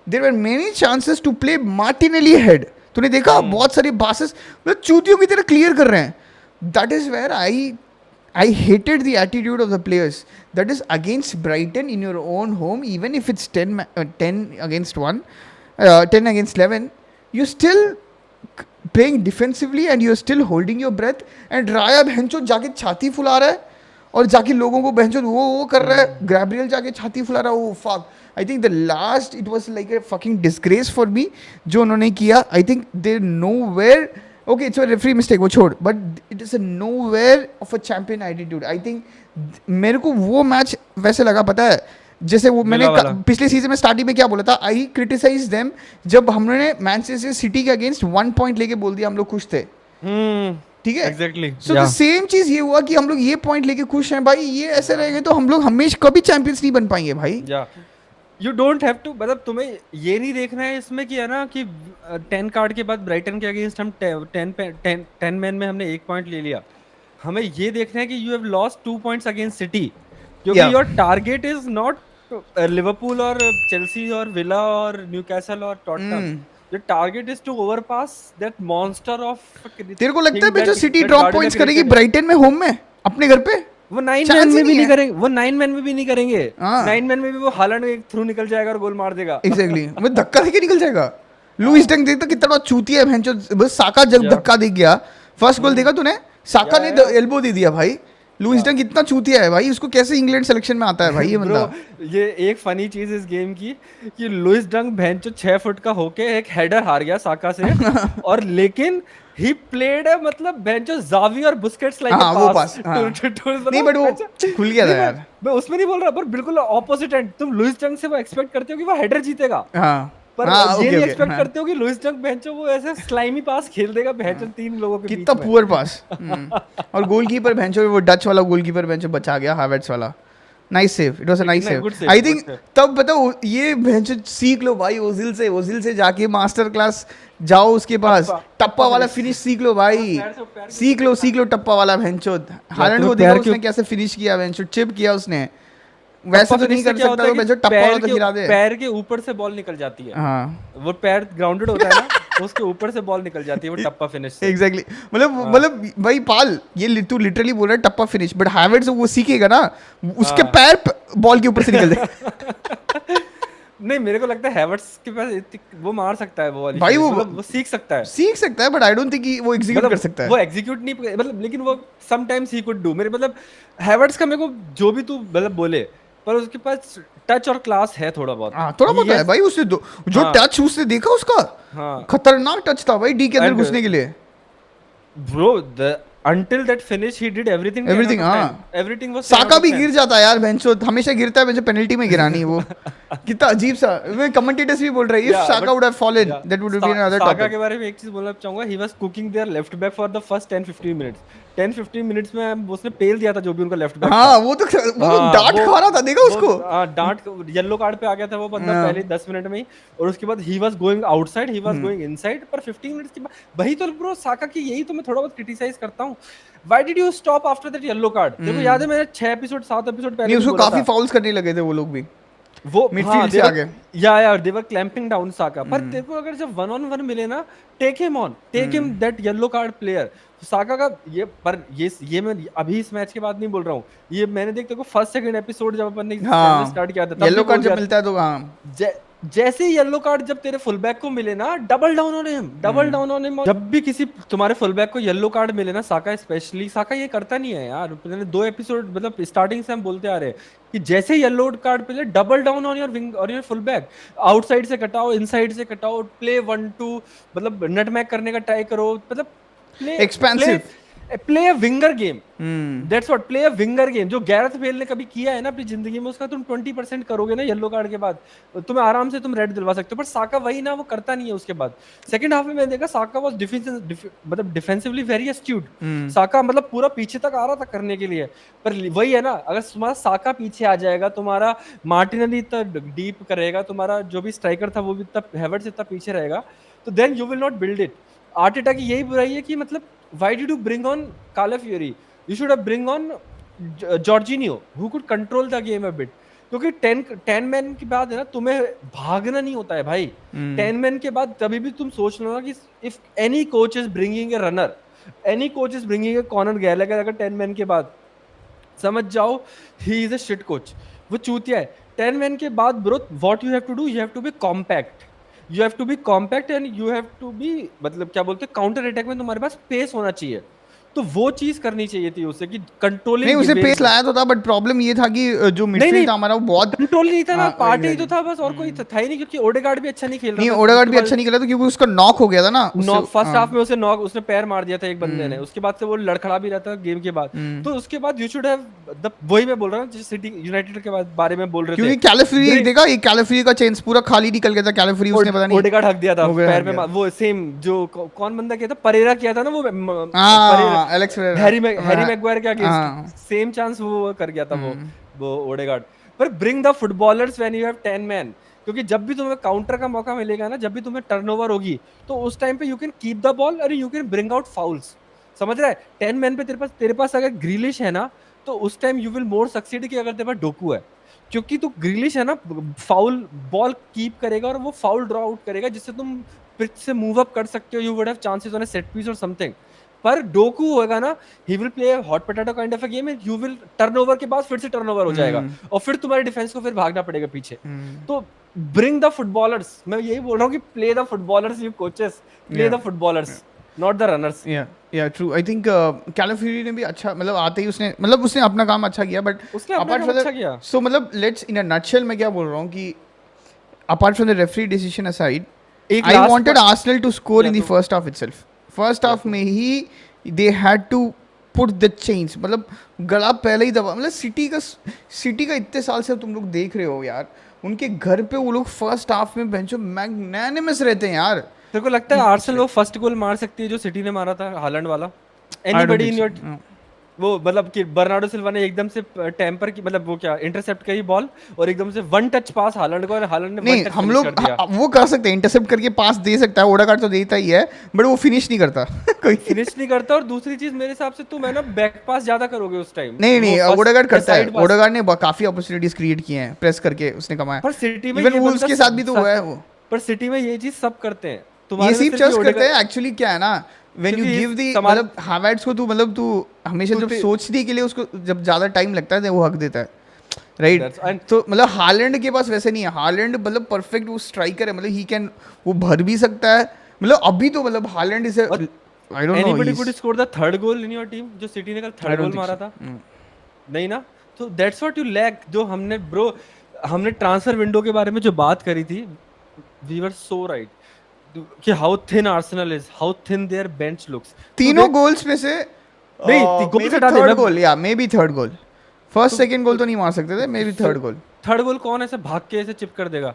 there were many chances to play Martinelli head तूने देखा बहुत सारे पासेस मतलब चूतियों की तरह क्लियर कर रहे हैं that is where I hated the attitude of the players. That is against Brighton in your own home, even if it's 10 against 1, 10 against 11, you're still playing defensively and you're still holding your breath. And Raya बहनचो जाके छाती फुला रहा है और जाके लोगों को बहनचो वो कर रहा है. Gabriel जाके छाती फुला रहा है. Oh fuck. I think the last it was like a fucking disgrace for me जो उन्होंने किया. I think they're nowhere. Okay, it's a referee mistake वो छोड़ but it is a nowhere of a champion attitude I think मेरे को वो match वैसे लगा पता है जैसे वो मैंने पिछले सीजन में स्टार्टिंग में क्या बोला था आई क्रिटिसाइज देम जब हमने मैनचेस्टर सिटी के अगेंस्ट 1 पॉइंट लेके बोल दिया हम लोग खुश थे ठीक है एग्जैक्टली सो द सेम चीज ये हुआ कि हम लोग ये पॉइंट लेके खुश हैं भाई ये ऐसे रहेंगे तो हम लोग हमेशा कभी चैंपियंस नहीं बन पाएंगे भाई यू डोंट हैव टू मतलब तुम्हें ये नहीं देखना है इसमें कि है ना कि 10 कार्ड के बाद ब्राइटन के अगेंस्ट हम 10 मैन में हमने 1 पॉइंट ले लिया हमें ये देखना है कि you have lost 2 points against City क्योंकि your target is not Liverpool और चेल्सी और विला और न्यूकैसल और Tottenham the target is to overpass that monster of तेरे को लगता है जो सिटी ड्रॉप पॉइंट्स करेगी ब्राइटन में होम में अपने घर पे वो 9 मैन में भी नहीं करेंगे वो 9 मैन में भी नहीं करेंगे 9 मैन में भी वो हालैंड एक थ्रू निकल जाएगा और गोल मार देगा एग्जैक्टली वो धक्का देके निकल जाएगा लुइस डंक देखता कितना चूतिया है भैंचो, बस साका जब Yeah. धक्का दे गया, फर्स्ट गोल देखा तूने, साका ने Yeah. एल्बो दे दिया भाई। लुइस डंक इतना चूतिया है भाई, उसको कैसे इंग्लैंड सिलेक्शन में आता है भाई ये ब्रो बंदा। ये एक फनी चीज इस गेम की कि लुइस डंक भैंचो 6 फुट का होके एक हेडर हार गया साका से और लेकिन ही प्लेड है मतलब भैंचो जावी और बुस्केट्स लाइक हाँ अ वो पास पास, हाँ नहीं बट वो खुल गया था यार। मैं उसमें नहीं बोल रहा पर बिल्कुल ऑपोजिट एंड तुम लुइस डंक से वो एक्सपेक्ट करते हो कि वो हेडर जीतेगा हाँ पर हाँ ये ओके नहीं ओके एक्सपेक्ट हाँ, करते हो कि लुइस डंक भैंचो वो ऐसे स्लाइमी पास खेल देगा भैंचो 3 लोगों के बीच कितना में पुअर पास। और गोलकीपर भैंचो, वो डच वाला गोलकीपर भैंचो बचा गया, हावर्ट्स वाला। Nice save, it was a nice नहीं, सेव। good save, आई good थिंक save. तब बताओ ये भैंचो सीख लो भाई ओजिल से जाके मास्टर क्लास जाओ उसके पास, टप्पा टप्पा वाला finish. फिनिश सीख लो भाई। पैर के सीख लो टप्पा वाला भैंचो। हालैंड तुम्हें को देखा पैर के उसने कैसे फिनिश किया भैंचो, चिप किया उसने, टप्पा वैसे तो नहीं फिनिश से कर क्या सकता होता है तो कि भैंचो टप्पा वाला तो गिरा दे। पैर के ऊपर से बॉल निकल जाती है हाँ वो पैर ग्राउंडेड होता है ना तो उसके ऊपर से बॉल निकल जाती है वो टप्पा फिनिश से एग्जैक्टली हाँ मतलब भाई पाल ये तू लिटरली बोल रहा है टप्पा फिनिश, बट हावर्ट्स वो सीखेगा ना, उसके हाँ पैर बॉल के ऊपर से निकल जाए। नहीं मेरे को लगता है हैवर्ट्स के पास वो मार सकता है वो वाली भाई finish, वो मतलब वो सीख सकता है सीख सकता है बट आई डोंट थिंक वो एग्जीक्यूट कर सकता मतलब वो है। एग्जीक्यूट नहीं मतलब लेकिन वो समटाइम्स ही कुड डू मेरे मतलब हैवर्ट्स का मेरे को जो भी तू मतलब बोले पर उसके पास टच और क्लास है थोड़ा बहुत हाँ थोड़ा बहुत ये है भाई उससे जो हाँ टच उसने देखा उसका हाँ खतरनाक टच था भाई डी के अंदर एंड घुसने के लिए। Bro, until that finish, he did everything 10 everything out of 10. हाँ, Everything was 10 out Saka of भी 10. गिर जाता है यार बेंचो, हमेशा गिरता है बेंचो, पेनल्टी में गिरानी है वो। कितना अजीब सा, वे कमेंटेटर्स भी बोल रहे हैं if Yeah, Saka but would have fallen yeah, that would been another Saka topic. के बारे में एक चीज बोलना चाहूंगा he was cooking their left back for the first 10-15 minutes 10-15 minutes में उसने पेल दिया था जो भी उनका लेफ्ट बैक था हाँ वो तो हाँ डांट खा रहा था, देखा उसको। हाँ डांट येलो कार्ड पे आ गया था वो बंदा हाँ, पहले 10 मिनट में ही और उसके बाद he was going outside he was going inside पर 15 मिनट्स के बाद वही तो ब्रो साका की यही तो मैं थोड़ा बहुत क्रिटिसाइज करता हूँ why did you stop after that yellow card तेरे को याद है मैंने 6 एपिसोड 7 एपिसोड नहीं पहले भी उसको बोला काफी था फाउल्स करने लगे थे वो लोग भी वो हाँ मिडफील्ड से आगे। या दे वर क्लैंपिंग डाउन साका पर तेरे को अगर जब 1-on-1 मिले ना take him that yellow card player Saka का ये मैं अभी इस मैच के बाद नहीं बोल रहा हूँ ये मैंने देख तेरे को फर्स्ट सेकंड एपिसोड जब अपन ने चैनल स्टार्ट किया था तब येलो भी कार्ड बोल जब दिया मिलता है तो हाँ जैसे ही येलो कार्ड जब तेरे फुल बैक को मिले ना डबल डाउन ऑन हिम जब भी किसी तुम्हारे फुल बैक को येलो कार्ड मिले ना साका स्पेशली साका ये करता नहीं है यार मैंने 2 एपिसोड मतलब स्टार्टिंग से हम बोलते आ रहे हैं कि जैसे येलो कार्ड पे double down on your wing और योर फुल बैक आउटसाइड से कटाओ इनसाइड से कटाओ प्ले 1-2 मतलब नटमैक करने का ट्राई करो मतलब play expensive play a winger game that's what play a winger game जो गैरेथ बेल ने कभी किया है ना अपनी जिंदगी में उसका तुम 20% करोगे ना येलो कार्ड के बाद तुम्हें आराम से तुम रेड दिलवा सकते हो पर साका वही ना वो करता नहीं है उसके बाद सेकंड हाफ में मैंने देखा साका वाज मतलब डिफेंसिवली वेरी एस्ट्यूट साका मतलब पूरा पीछे तक आ रहा था करने के लिए पर वही है ना अगर तुम्हारा साका पीछे आ जाएगा तुम्हारा मार्टिनेली इतना डीप करेगा तुम्हारा जो भी स्ट्राइकर था वो भी इतना हैवर्ट्स इतना पीछे रहेगा तो then you will not build it Arteta की यही बुराई है कि मतलब why did you bring on Kala Fury? You should have bring on Jorginho, who could control the game a bit. क्योंकि 10 मैन के बाद है ना तुम्हें भागना नहीं होता है भाई 10 मैन के बाद तभी भी तुम सोच लो ना कि if any coach is bringing a runner any coach is bringing a corner Gallagher अगर 10 मैन के बाद समझ जाओ he is a shit coach वो चूतिया है 10 मैन के बाद bro what you have to do you have to be compact you have to be compact and you have to be मतलब क्या बोलते हैं काउंटर अटैक में तुम्हारे पास पेस होना चाहिए तो वो चीज करनी चाहिए थी उसे कि कंट्रोलिंग नहीं उसे पेस लाया तो था बट प्रॉब्लम ये था कि जो मिडफील्ड था हमारा वो बहुत कंट्रोल नहीं था ना हाँ, पार्टी ही तो था बस और कोई था ही नहीं क्योंकि ओडेगार्ड भी अच्छा नहीं खेल रहा नहीं था ओडेगार्ड भी अच्छा नहीं खेला था क्योंकि उसका नॉक हो गया था ना फर्स्ट हाफ में उसे नॉक उसने पैर मार दिया था एक बंदे ने उसके बाद से वो लड़खड़ा भी रहता गेम के बाद तो उसके बाद यू शुड हैव वही मैं बोल रहा हूँ जिस सिटी यूनाइटेड के बारे में बोल रहे थे क्योंकि कैलिफरी देखा ये कैलिफरी का चेंज पूरा खाली निकल गया था कैलिफरी उसने पता नहीं ओडेगार्ड हक दिया था पैर में वो सेम जो कौन बंदा किया था परेरा किया था ना वो एलेक्स हैरी मैगवायर के अगेंस्ट सेम चांस वो कर गया था वो ओडेगार्ड पर bring the footballers when you have 10 man क्योंकि जब भी तुम्हें काउंटर का मौका मिलेगा ना जब भी तुम्हें टर्नओवर होगी तो उस टाइम पे you can keep the ball और you can bring out fouls समझ रहा है 10 मैन पे तेरे पास अगर ग्रिलिश है ना तो उस time you will more succeed कि अगर तेरे पास डोकू है क्योंकि तू ग्रिलिश है ना फाउल बॉल कीप करेगा और वो फाउल ड्रॉ आउट करेगा जिससे तुम पिच से मूव अप कर सकते हो you would have chances on a set piece और समथिंग पर डोकू होगा ना he will play hot potato kind of a game and you will turnover के बाद फिर से टर्नओवर हो जाएगा और फिर तुम्हारे डिफेंस को फिर भागना पड़ेगा पीछे तो bring the footballers. मैं यही बोल रहा हूँ कि play the footballers, you coaches, play Yeah. the footballers, not the runners. या ट्रू आई थिंक कैलाफियोरी ने भी अच्छा मतलब आते ही उसने मतलब उसने अपना काम अच्छा किया बट उसने अपना काम अच्छा किया. सो मतलब लेट्स इन अ नटशेल मैं क्या बोल रहा हूँ कि apart from the referee decision aside एक I last wanted part- Arsenal to score Yeah, in the तो- first half itself first half में ही they had to put the chains मतलब गला पहले ही दबा मतलब सिटी का इतने साल से तुम लोग देख रहे हो यार उनके घर पे वो लोग फर्स्ट हाफ में बेंचो मैग्नानिमस रहते हैं यार तेरे को लगता है आर्सेनल वो फर्स्ट गोल मार सकती है जो सिटी ने मारा था हालैंड वाला? एनीबॉडी इन योर वो मतलब कि बर्नार्डो सिल्वा ने एकदम से टेम्पर की मतलब वो क्या इंटरसेप्ट करी बॉल और एकदम से वन टच पास हालैंड को और हालैंड ने वन नहीं टच हम फिनिश लोग कर दिया. वो कर सकते हैं इंटरसेप्ट करके पास दे सकता है ओडागार्ड तो देता ही है बट वो फिनिश नहीं करता कोई फिनिश नहीं करता. और दूसरी चीज मेरे हिसाब से तुम है ना बैक पास ज्यादा करोगे उस टाइम. नहीं ओडागार्ड करता है ओडागार्ड ने काफी अपॉर्चुनिटीज क्रिएट किए हैं प्रेस करके उसने कमाया पर सिटी में इवन ये वुल्व्स के साथ भी तो हुआ है वो पर सिटी में ये चीज सब करते हैं. ये तुम्हारे में सिर्फ सिर्फ चर्च ये करते ओडेगार्ड- हैं एक्चुअली क्या है ना व्हेन यू क्योंकि गिव दी समार- मतलब हावर्ट्स को तू मतलब तू हमेशा जब सोचने के लिए उसको जब ज्यादा टाइम लगता है तो वो हक देता है राइट and- तो मतलब हालैंड के पास वैसे नहीं है हालैंड मतलब परफेक्ट वो स्ट्राइकर है मतलब ही कैन वो भर भी सकता है मतलब अभी तो मतलब हालैंड इज और आई don't no anybody could score the third goal in your team जो सिटी ने कल थर्ड गोल मारा था. नहीं ना. तो दैट्स व्हाट यू लैक. जो हमने ब्रो हमने ट्रांसफर विंडो के बारे में जो बात करी थी वी वर सो राइट कि how thin Arsenal is how thin their bench looks. तीनों गोल्स में से नहीं, goals हटा दे, थर्ड मैं- गोल या may be third goal first second goal तो नहीं मार सकते थे may be third goal third goal कौन ऐसे भाग के ऐसे चिप कर देगा?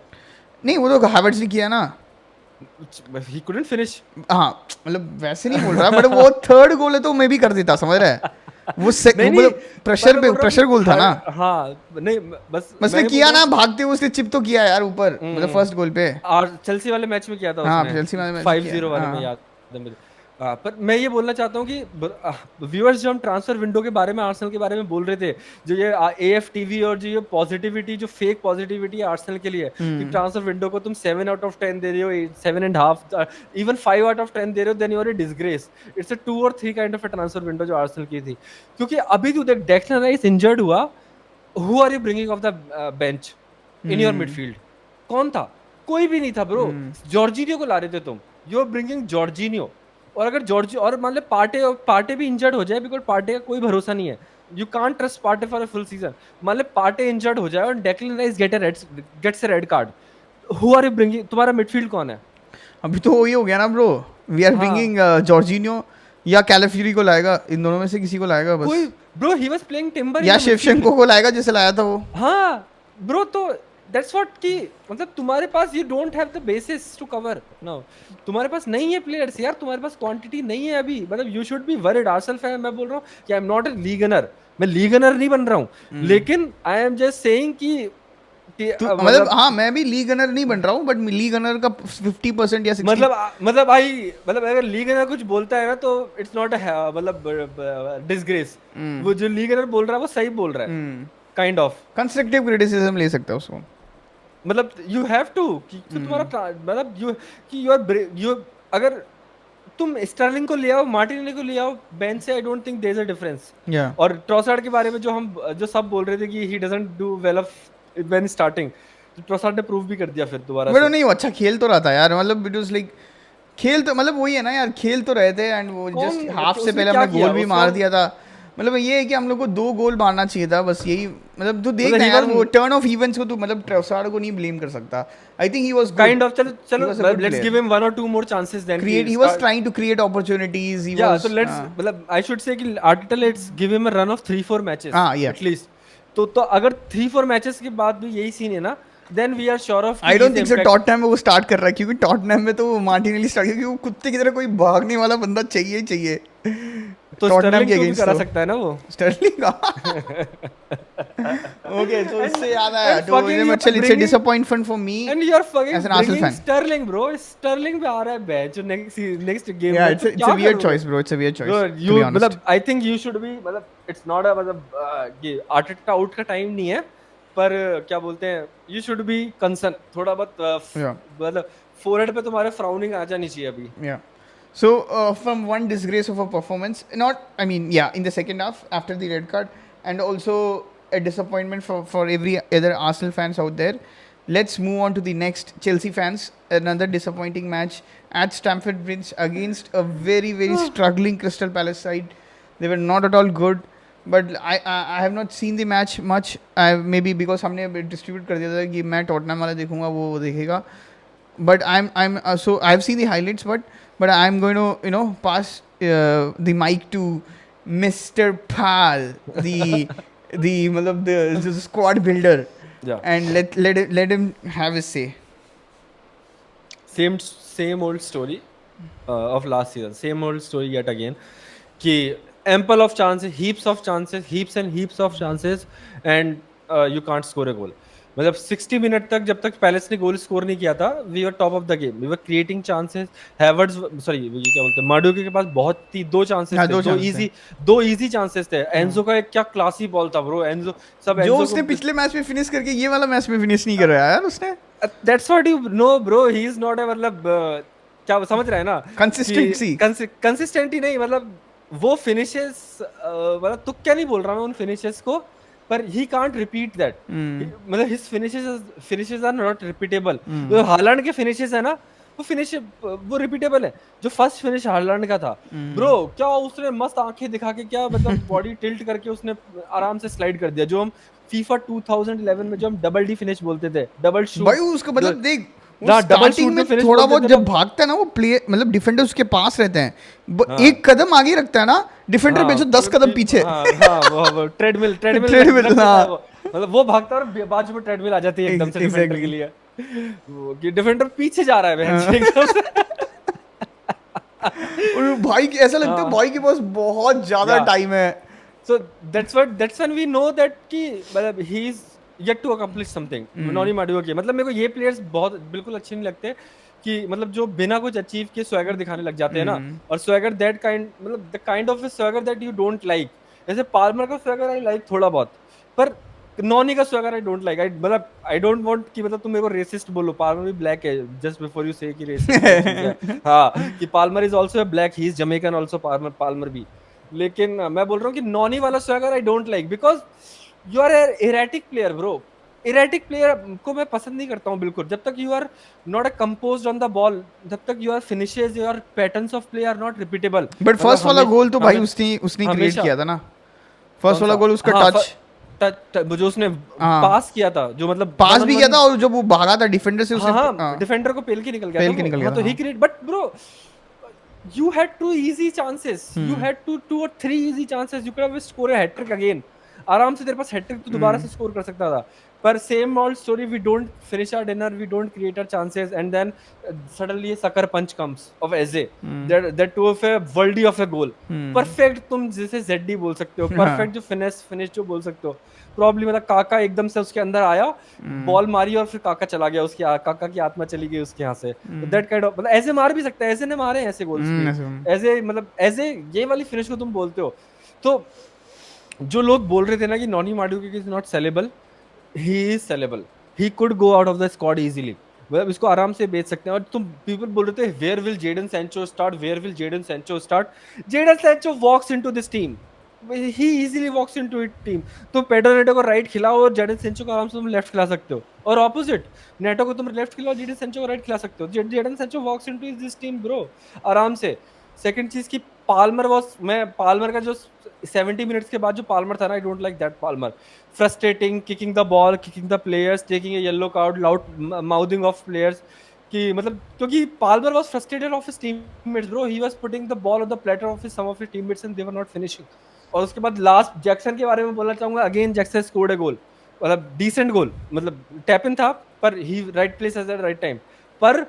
नहीं वो तो हावर्ट्स ने किया ना ही कुडंट फिनिश. हाँ मतलब वैसे नहीं बोल रहा बट वो थर्ड गोल है तो मैं भी कर देता समझ रहा है वो नहीं, मतलब प्रेशर गोल था ना हाँ नहीं बस उसने मैं किया बोल ना भागते हुए उसने चिप तो किया यार ऊपर मतलब फर्स्ट गोल पे रहा हूँ, और चेल्सी वाले मैच में किया था हाँ, उसने. चेल्सी वाले मैच में 5-0 किया, वाले हाँ. में याद है मुझे. पर मैं ये बोलना चाहता हूँ कि व्यूअर्स जो हम ट्रांसफर विंडो के बारे में आर्सेनल के बारे में बोल रहे थे जो ये AFTV और जो ये पॉजिटिविटी जो फेक पॉजिटिविटी है आर्सेनल के लिए कि ट्रांसफर विंडो को तुम 7 out of 10 दे रहे हो 7.5 इवन 5 out of 10 दे रहे हो then you are a disgrace. It's a 2 or 3 kind of a transfer window जो आर्सेनल की थी क्योंकि अभी तू देख डेक्लन राइस इंजर्ड हुआ. Who are you bringing off the bench in your midfield? कौन था? कोई भी नहीं था ब्रो. जॉर्जिनियो को ला रहे थे तुम. You are bringing Jorginho. और अगर जॉर्ज और मान लो पार्टे भी इंजर्ड हो जाए बिकॉज पार्टे का कोई भरोसा नहीं है. You can't trust Partey for a full season. मान लो पार्टे इंजर्ड हो जाए और Declan Rice gets a red card. Who are you bringing? तुम्हारा मिडफील्ड कौन है? अभी तो वही हो गया ना ब्रो वी आर हाँ. ब्रिंगिंग जॉर्जिनियो या कैलाफियोरी को लाएगा इन दोनों में से किसी को लाएगा कोई बस bro he was playing timber या शेवचेंको को लाएगा जैसे लाया था वो हाँ ब्रो. तो दैट्स व्हाट कि मतलब तुम्हारे पास you don't have the basis to cover no. तुम्हारे पास नहीं है प्लेयर्स यार. तुम्हारे पास क्वांटिटी नहीं है अभी. मतलब you should be worried. Arsenal fan मैं बोल रहा हूँ कि आई एम नॉट अ लीगनर. मैं लीगनर नहीं बन रहा हूँ लेकिन आई एम जस्ट सेइंग कि मतलब हाँ मैं भी लीग गनर नहीं बन रहा हूँ बट लीग गनर का 50% या 60 मतलब अगर लीगनर कुछ बोलता है ना तो इट्स नॉट मतलब डिसग्रेस. वो जो लीगनर बोल रहा है वो सही बोल रहा है काइंड ऑफ. कंस्ट्रक्टिव क्रिटिसिज्म ले सकता है उसको मतलब यू हैव टू कि तुम्हारा मतलब यू अगर तुम स्टर्लिंग को ले आओ मार्टिनेली को ले आओ बेंच से I don't think there is a difference. और ट्रोसार्ड के बारे में जो सब बोल रहे थे कि he doesn't do well of when starting तो ट्रोसार्ड ने प्रूव भी कर दिया फिर दोबारा बट नहीं वो अच्छा खेल तो रहा था यार मतलब इट वाज लाइक खेल तो मतलब वही है ना यार खेल तो रहे थे एंड वो जस्ट हाफ से पहले हमने गोल भी मार दिया था. मतलब ये है कि हम लोग को 2 गोल मारना चाहिए था बस यही मतलब तू देख यार वो टर्न ऑफ इवेंट्स को तू मतलब ट्रोसार्ड को नहीं ब्लेम कर सकता. आई think he was kind of चलो let's give him 1 or 2 more chances then he was trying to create opportunities he was so let's मतलब I should say कि Arteta let's give him a run of 3-4 matches at least. तो अगर 3-4 matches के बाद भी यही scene है ना then we are sure of. I don't think so Tottenham में वो स्टार्ट कर रहा है क्योंकि टॉटनहम में तो मार्टिनेली स्टार्ट किया क्योंकि वो कुत्ते की तरह कोई भागने वाला बंदा चाहिए चाहिए. तो स्टर्लिंग को भी करा सकता है ना वो स्टर्लिंग ओके तो इससे याद आया तो it's a disappointment for me and you are fucking as an Arsenal fan. Sterling bro Sterling पे आ रहा है bench next game. Yeah it's a weird choice bro it's a weird choice you मतलब I think you should be मतलब it's not a मतलब ये Arteta out का time नहीं है पर क्या बोलते हैं यू शुड बी कंसर्न थोड़ा बहुत मतलब फोरहेड पे तुम्हारे फ्राउनिंग आ जानी चाहिए अभी. या so from one disgrace of a performance not I mean yeah in the second half after the red card and also a disappointment for every other Arsenal fans out there let's move on to the next. Chelsea fans, another disappointing match at Stamford Bridge against a very very struggling Crystal Palace side. They were not at all good. But I have not seen the match much. Maybe because हमने distribute कर दिया था कि मैं Tottenham वाला देखूंगा वो देखेगा. But I'm so I've seen the highlights, but I'm going to pass the mic to Mr. Pal, the squad builder, Yeah. and let him have his say. Same old story of last season. Same old story yet again. कि ample of chances, heaps and heaps of chances, and you can't score a goal. मतलब 60 minute तक जब तक palace ने goal score नहीं किया था, we were top of the game, we were creating chances. Havertz, sorry ये क्या बोलते हैं, माडुके के पास बहुत ही दो चांसेस थे, दो इजी चांसेस थे. एंजो का एक क्या क्लासी बॉल था ब्रो. एंजो सब जो उसने पिछले मैच में फिनिश करके ये वाला मैच में फिनिश नहीं कराया यार उसने. That's what you know bro, he is not a, मतलब क्या समझ रहा है ना, कंसिस्टेंसी नहीं, मतलब वो फिनिशेस, मतलब तुक क्या नहीं बोल रहा मैं उन फिनिशेस को, पर ही कांट रिपीट दैट. मतलब his finishes are not repeatable. जो हालैंड के फिनिशेस है ना, वो रिपीटेबल है. जो फर्स्ट फिनिश हालैंड का था ब्रो, क्या उसने मस्त आंखें दिखा के, क्या मतलब बॉडी टिल्ट करके उसने आराम से स्लाइड कर दिया. जो हम फीफा 2011 में जो हम डबल डी फिनिश बोलते थे, डबल शूट भाई उसका मतलब देख, स्टार्टिंग में थोड़ा बहुत जब भागता है ना वो प्लेयर, मतलब डिफेंडर उसके पास रहते हैं. एक कदम आगे रखता है ना डिफेंडर पे, जो 10 कदम पीछे. वो ट्रेडमिल मतलब वो भागता है और बाजू में ट्रेडमिल आ जाती है एकदम से डिफेंडर के लिए, कि डिफेंडर पीछे जा रहा है एकदम से. और भाई ऐसा लगता है भाई के पास बहुत ज्यादा टाइम है. So that's when we know that कि मतलब he is yet to accomplish something. Noni Madueke के, मतलब मेरे को ये प्लेयर्स बहुत बिल्कुल अच्छे नहीं लगते कि मतलब जो बिना कुछ अचीव के स्वैगर दिखाने लग जाते हैं ना. और स्वैगर दैट काइंड, मतलब the kind of swagger that you don't like. जैसे पाल्मर का स्वैगर आई लाइक थोड़ा बहुत, पर नॉनी का स्वैगर आई डोंट लाइक. मतलब आई डोंट वांट कि मतलब तुम मेरे को रेसिस्ट बोलो. पाल्मर भी ब्लैक है, जस्ट बिफोर यू से कि रेसिस्ट. हाँ, कि Palmer is also a black, he is Jamaican also, Palmer भी. लेकिन मैं बोल रहा हूँ कि नॉनी वाला swagger I don't like, because you are erratic player bro. Erratic player को मैं पसंद नहीं करता हूँ बिल्कुल. जब तक you are not a composed on the ball, जब तक your finishes, your patterns of play are not repeatable. But first वाला गोल तो भाई उसने क्रिएट किया था ना. फर्स्ट वाला गोल उसका टच जो उसने पास किया था, जो मतलब पास भी किया था, और जब वो भागा था डिफेंडर से, उसने डिफेंडर को पेल के निकल गया था. तो he create, but bro you had two easy chances. You had two or three easy chances. You could have scored a hat trick again. आराम से तेरे पास हैट ट्रिक तो दोबारा से स्कोर कर सकता था. पर same all story, we don't finish our dinner, we don't create our chances, and then suddenly sucker punch comes off AJ, that to of a worldy of a goal. Perfect, तुम जिसे JD बोल सकते हो, perfect जो finish जो बोल सकते हो. प्रॉब्लम मतलब काका एकदम से उसके अंदर आया, बॉल मारी और फिर काका चला गया, उसकी काका की आत्मा चली गई उसके यहाँ से. दैट काइंड ऑफ, मतलब ऐसे मार भी सकता है, ऐसे ने मारे ऐसे गोल्स, ऐसे मतलब ऐसे ये वाली फिनिश को तुम बोलते हो. तो जो लोग बोल रहे थे ना कि Noni Madueke is not sellable, he is sellable. He could go out of the squad easily. मतलब इसको आराम से बेच सकते हैं. और तुम पीपल बोल रहे थे where will Jadon Sancho start, where will Jadon Sancho start. Jadon Sancho walks into this team, he easily walks into it team. तो पेड्रो नेटो को राइट खिलाओ और जेडन सेंचो को आराम से तुम लेफ्ट खिला सकते हो, और ऑपोजिट नेटो को तुम लेफ्ट खिलाओ, जेडन सेंचो को राइट खिला सकते हो. Jadon Sancho walks into this team bro आराम से. सेकंड चीज की पाल्मर मैं पाल्मर का जो 70 मिनट्स के बाद जो पाल्मर था ना, I don't like that Palmer. Frustrating, kicking the ball, kicking the players, taking a yellow card, loud mouthing of players, कि मतलब क्योंकि Palmer was frustrated of his teammates bro. He was putting the ball on the platter of some of his teammates and they were not finishing. और उसके बाद last Jackson के बारे में बोलना चाहूंगा. Again Jackson scored a goal, मतलब decent goal, मतलब टैप इन था, पर he right place at the right time. पर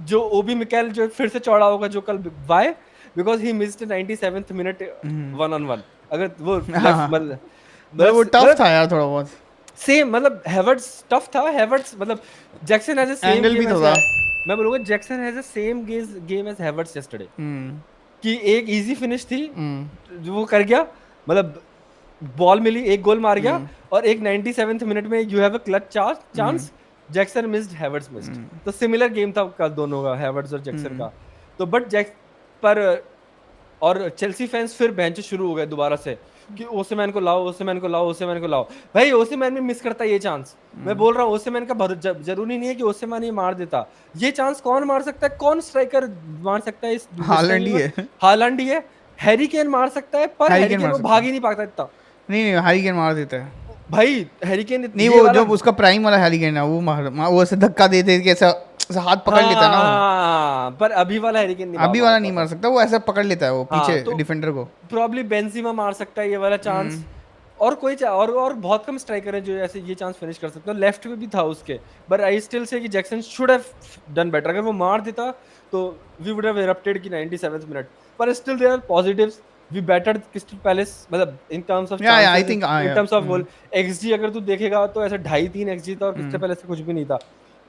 जो ओबी मिकेल जो फिर से चौड़ा होगा जो कल, why? Because he missed 97th minute 1-on-1. अगर वो मतलब वो टफ था यार थोड़ा बहुत. सेम मतलब हैवर्ट्स टफ था. हैवर्ट्स मतलब Jackson has the same angle भी तो था. मैं बोलूंगा Jackson has the same game as Havertz yesterday, कि एक इजी फिनिश थी जो वो कर गया, मतलब बॉल मिली, एक गोल मार गया, और एक 97th मिनट में you have a clutch chance, Jackson missed, Havertz missed. तो सिमिलर गेम था का दोनों का, हैवर्ट्स और जैक्सन का. तो बट पर और चेल्सी फैंस फिर बेंच शुरू हो गए दोबारा से. कि ओसिमैन को लाओ, ओसिमैन को लाओ, ओसिमैन को लाओ। भाई ओसिमैन भी मिस करता है ये चांस। मैं बोल रहा हूँ ओसिमैन का जरूरी नहीं है कि ओसिमैन ही मार देता। ये चांस कौन मार सकता है? कौन स्ट्राइकर मार सकता है इस हालैंड टाइम ही में? है। हालैंड ही है। हैरी केन मार सकता है, पर हैरी हैरी केन केन मार वो सकता भाग है। ही नहीं पाता इतना। नहीं नहीं, हैरी केन मार देता है। भाई हैरी केन नहीं, ये वो वाला। जो उसका प्राइम वाला हैरी केन है वो वो ऐसे धक्का दे दे के ऐसा ऐसा हाथ पकड़ लेता है ना वो। हाँ, पर अभी वाला हैरी केन नहीं अभी वाला मारता नहीं मार था। सकता, वो ऐसा पकड़ लेता है वो हाँ पीछे तो डिफेंडर को। प्रॉब्ली बेंजीमा मार सकता है ये वाला चांस। और और बहुत कम स्ट्राइकर हैं जो ऐसे ये चांस फिनिश कर सकते हैं। लेफ्ट में भी था उसके। बट आई स्टिल से कि Jackson should have done better. अगर वो मार देता तो वी वुड हैव इरप्टेड की 97th मिनट। पर still there are positives. We battered Crystal Palace, मतलब इन टर्म्स ऑफ या आई चांसेस, थिंक इन या टर्म्स ऑफ गोल। एक्सजी अगर तू देखेगा तो ऐसा 2.5-3 एक्सजी था और क्रिस्टल पैलेस से कुछ भी नहीं था।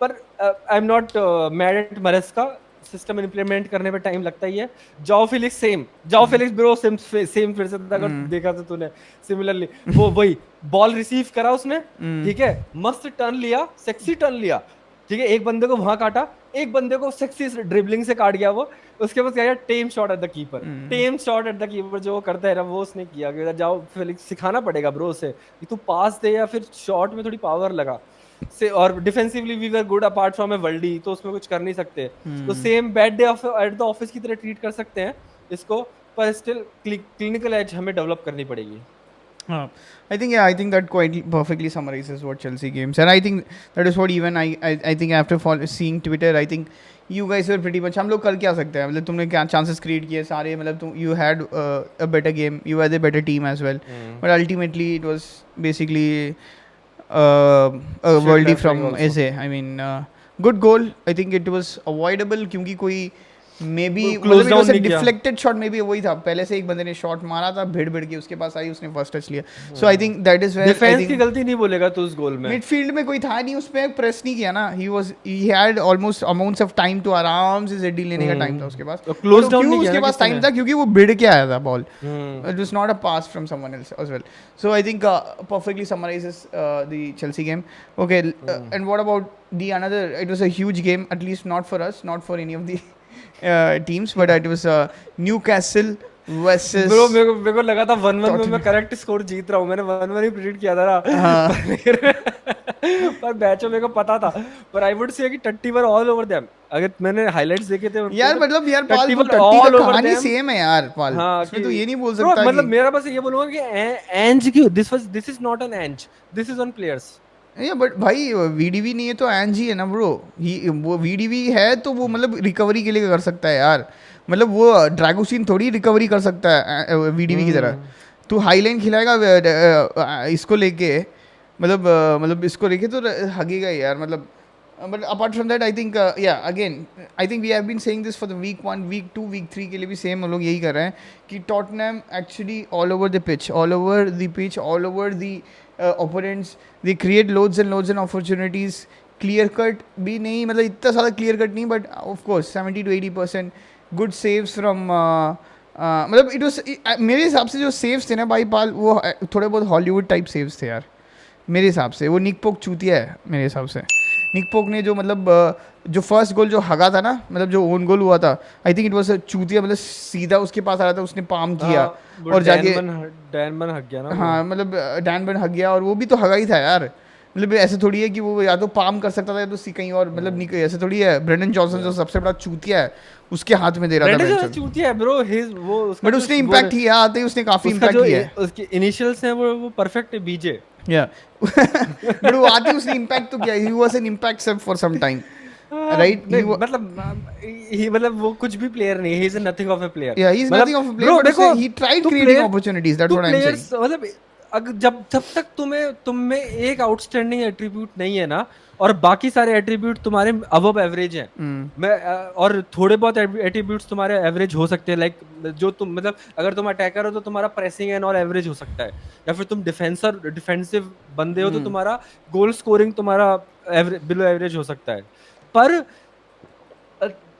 पर आई am not mad at मरेस्का। System implement करने में टाइम लगता ही है। जाओ फिलिक्स सेम। जाओ फिलिक्स ब्रो सेम सेम फिर से था, अगर देखा तो तूने सिमिलरली वो वही बॉल रिसीव करा उसने। ठीक है, मस्त टर्न लिया, सेक्सी टर्न लिया। ठीक है, एक बंदे को वहां काटा, एक बंदे को सेक्सी ड्रिबलिंग से काट गया वो। उसके बाद क्या किया? Tame shot at the keeper. Tame shot at the keeper जो वो करता है ना, वो उसने किया कि जाओ फिलिक्स, सिखाना पड़ेगा ब्रो उसे कि तू पास दे या फिर शॉट में थोड़ी पावर लगा से। और defensively we were good apart from a worldy, तो उसमें कुछ कर नहीं सकते। तो same bad day at the office की तरह ट्रीट कर सकते हैं इसको। पर स्टिल क्लिनिकल एज हमें डेवलप करनी पड़ेगी। I think, yeah, I think that quite perfectly summarizes what Chelsea games, and I think that is what even I think after seeing Twitter, I think you guys were pretty much, हम लोग कर क्या सकते हैं, मतलब तुमने क्या chances create किए सारे, मतलब तुम you had a better game, you had a better team as well, but ultimately it was basically a Shit worldie left wing from also. Eze. I mean, good goal. I think it was avoidable क्योंकि कोई may be close मतलब it down was a नहीं किया। Deflected shot, may be वही था, पहले से एक बंदे ने शॉट मारा था, भिड़ भिड़ के उसके पास आई, उसने फर्स्ट टच लिया। So I think that is where I defence की थिंक गलती नहीं बोलेगा तू उस गोल में। मिडफील्ड में कोई था नहीं, उस पे प्रेस नहीं किया ना, he had almost amounts of time to आराम से जेडी लेने का टाइम था उसके पास। तो बट क्लोज डाउन क्यों नहीं किया उसके ना पास किसी टाइम ने। था? क्योंकि वो भिड़ के आया था ball. Hmm. It was not a pass from someone else as well. So I think perfectly summarizes the Chelsea game. Okay, and what about the another? It was a huge game, at least not for us, not for any of the teams, but it was Newcastle versus bro मेरे को लगा था 1-1 में मैं Tottenham. Correct score जीत रहा हूँ। मैंने 1-1 ही predict किया था ना। हाँ पर मैचों मेरे को पता था। पर आई वुड से कि टट्टी वर ऑल ओवर देम। अगर मैंने हाइलाइट्स देखे थे उनके यार, तो मतलब यार पाल, टट्टी वो वर टट्टी का ऑल ओवर कहानी देम। सेम है यार पाल, हाँ इसमें कि तो ये नहीं बोल ब्रो, सकता मतलब कि मेरा बस ये बोलूंगा कि एंज की this is not an Ange, this is on players. Yeah, but भाई वीडीवी नहीं है तो एनजी है ना ब्रो। ही वो वीडीवी है तो वो मतलब रिकवरी के लिए कर सकता है यार, मतलब वो ड्रैगोसिन थोड़ी रिकवरी कर सकता है वीडीवी की तरह। तू हाईलाइन खिलाएगा इसको लेके, मतलब इसको लेके तो हगेगा ही यार, मतलब। But apart from that I think yeah again I think we have been saying this for the week 1, week 2, week 3 के लिए भी सेम हम लोग यही कर रहे हैं कि Tottenham actually all over the pitch, all over the pitch, all over the opponents, they create loads and opportunities. Clear cut भी नहीं, मतलब इतना ज़्यादा क्लियर कट नहीं, but of course 70 to 80% good saves from, मतलब इट वाज, मेरे हिसाब से जो सेव्स थे ना भाई पाल, वो थोड़े बहुत हॉलीवुड टाइप सेव्स थे यार मेरे हिसाब से। वो निक पोक चूतिया है मेरे हिसाब से। निक पोक ने जो मतलब जो फर्स्ट गोल जो हगा था ना, मतलब जो ओन गोल हुआ था, आई थिंक इट वाज चूतिया, मतलब सीधा उसके पास आ रहा था, उसने पाम किया और जाके डैन बन हक गया ना वो। हाँ, मतलब डैन बन हग गया, और वो भी तो हगा ही था यार। मतलब ऐसे थोड़ी है कि वो या तो पाम कर सकता था या तो कहीं और, मतलब नहीं, ऐसे थोड़ी है। ब्रेंडन जॉनसन जो सबसे बड़ा चूतिया है, उसके हाथ में दे रहा था ब्रेंडन बेंचन। चूतिया है ब्रो। हिज वो उसका बट जो उसने वो इम्पैक्ट किया, आते ही उसने काफी उसका इम्पैक्ट जो किया है। उसके इनिशियल्स हैं वो परफेक्ट है, बीजे। या बट वो आते ही उसने इम्पैक्ट तो किया, ही वाज एन इम्पैक्ट सब फॉर सम टाइम, राइट? नहीं मतलब वो कुछ भी प्लेयर नहीं है। He is nothing of A player. Yeah, he's मतलब nothing of a player, bro but देखो, he tried तू creating प्लेयर opportunities. That's तू what I'm saying. प्लेयर्स मतलब अगर जब तक तुम में एक आउटस्टैंडिंग एट्रीब्यूट नहीं है ना, और बाकी सारे एट्रीब्यूट तुम्हारे अबव एवरेज हैं। और थोड़े बहुत एट्रीब्यूट्स तुम्हारे एवरेज हो सकते हैं, लाइक जो तुम मतलब अगर तुम अटैकर हो तो तुम्हारा प्रेसिंग एंड और एवरेज हो सकता है, या फिर तुम डिफेंसिव बंदे हो तो तुम्हारा गोल स्कोरिंग तुम्हारा बिलो एवरेज हो सकता है। पर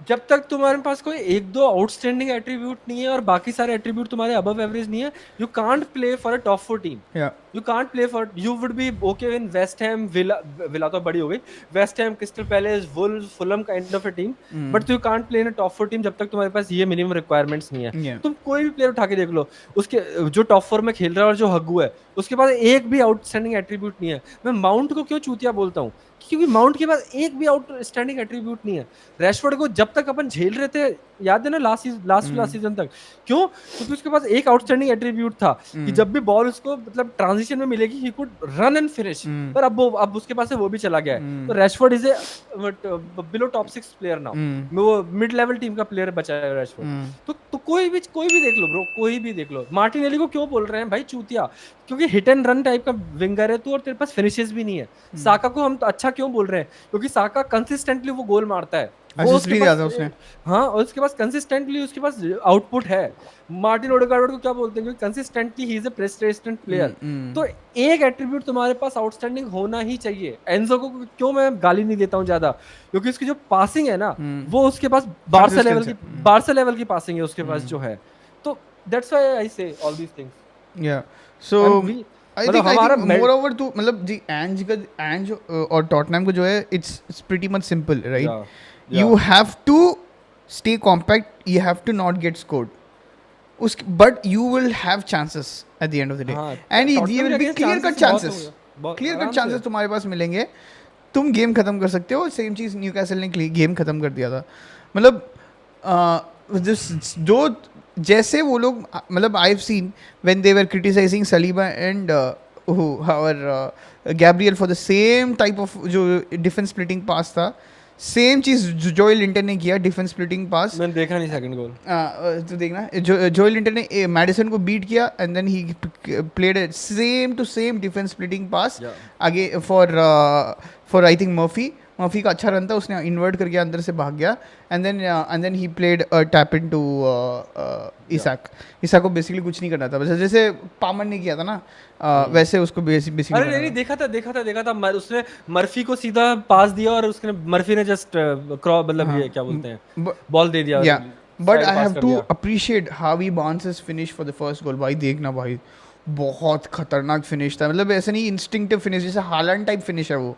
जब तक तुम्हारे पास कोई एक दो आउटस्टैंडिंग एट्रीब्यूट नहीं है और बाकी सारे एट्रीब्यूट तुम्हारे अबव एवरेज नहीं है, you can't play for a top 4 team. या You can't play for. You would be okay in West Ham, Villa तो बड़ी हो गई. West Ham, Crystal Palace, Wolves, Fulham kind of a team. But you can't play in a top 4 team जब तक तुम्हारे पास ये minimum requirements नहीं है. Yeah. तुम कोई भी प्लेयर उठा के देख लो, उसके जो टॉप 4 में खेल रहा है और जो हग्गू है, उसके पास एक भी आउटस्टैंडिंग एट्रीब्यूट नहीं है. मैं माउंट को क्यों चूतिया बोलता हूँ? क्योंकि माउंट के पास एक भी आउटस्टैंडिंग एट्रीब्यूट नहीं है. रैशफोर्ड को जब तक अपन झेल रहे थे, याद है ना, लास्ट सीजन तक, क्यों? क्योंकि उसके पास एक आउटस्टैंडिंग एट्रीब्यूट था कि जब भी बॉल उसको मतलब ट्रांजिशन में मिलेगी, he could run and finish. पर अब उसके पास से वो भी चला गया है. तो Rashford is a below top 6 player now. वो मिड लेवल टीम का प्लेयर बचा है रैशफोर्ड. तो कोई भी देख लो ब्रो, कोई भी देख लो. मार्टिनेली को क्यों बोल रहे हैं भाई चूतिया? क्योंकि हिट एंड रन टाइप का विंगर है तू, और तेरे पास फिनिशेस भी नहीं है. साका को हम तो अच्छा क्यों बोल रहे हैं? क्योंकि साका कंसिस्टेंटली वो गोल मारता है. वो उसके पास, उसने हाँ, और उसके पास कंसिस्टेंटली उसके पास आउटपुट है. मार्टिन ओडेगार्ड को क्या बोलते हैं? क्योंकि consistently he is a persistent player. तो एक एट्रीब्यूट तुम्हारे पास आउटस्टैंडिंग होना ही चाहिए. एंजो को क्यों मैं गाली नहीं देता हूँ ज्यादा? क्योंकि उसकी जो पासिंग है ना, वो उसके पास बारसा लेवल की पासिंग है उसके पास जो है. तो दैट्स व्हाई आई से all these things. Yeah so I think more over to मतलब जी एंज और टॉटनहम को जो है, it's pretty much simple, right? You have to stay compact. You have to not get scored. But you will have chances at the end of the day. And ये will be clear cut chances. Clear cut chances तुम्हारे पास मिलेंगे. तुम game खत्म कर सकते हो. Same चीज़ Newcastle ने game खत्म कर दिया था. मतलब जो जैसे वो लोग, मतलब I have seen when they were criticising Saliba and Gabriel for the same type of जो डिफेंस स्प्लिटिंग पास था. सेम चीज जोएल लिंटन ने किया, डिफेंस स्प्लिटिंग पास. मैंने देखा नहीं सेकंड गोल. तो देखना, जोएल लिंटन ने मैडिसन को बीट किया and then he played same to same defence splitting pass आगे फॉर आई थिंक मर्फी का अच्छा रन था, उसने इन्वर्ट करके अंदर से भाग गया and then he played tap into Isak को बेसिकली कुछ नहीं करना था, जैसे पामन ने किया था ना, वैसे उसको बेसिकली. अरे नहीं, देखा था उसने मर्फी को सीधा पास दिया और उसने मर्फी ने जस्ट क्रॉस, मतलब ये क्या बोलते हैं, बॉल दे दिया. Yeah but I have to appreciate Harvey Barnes finish for the first goal. भाई देखना भाई, बहुत खतरनाक फिनिश था. मतलब ऐसा नहीं इंस्टिंक्टिव फिनिश, जैसे हालैंड टाइप फिनिश है वो.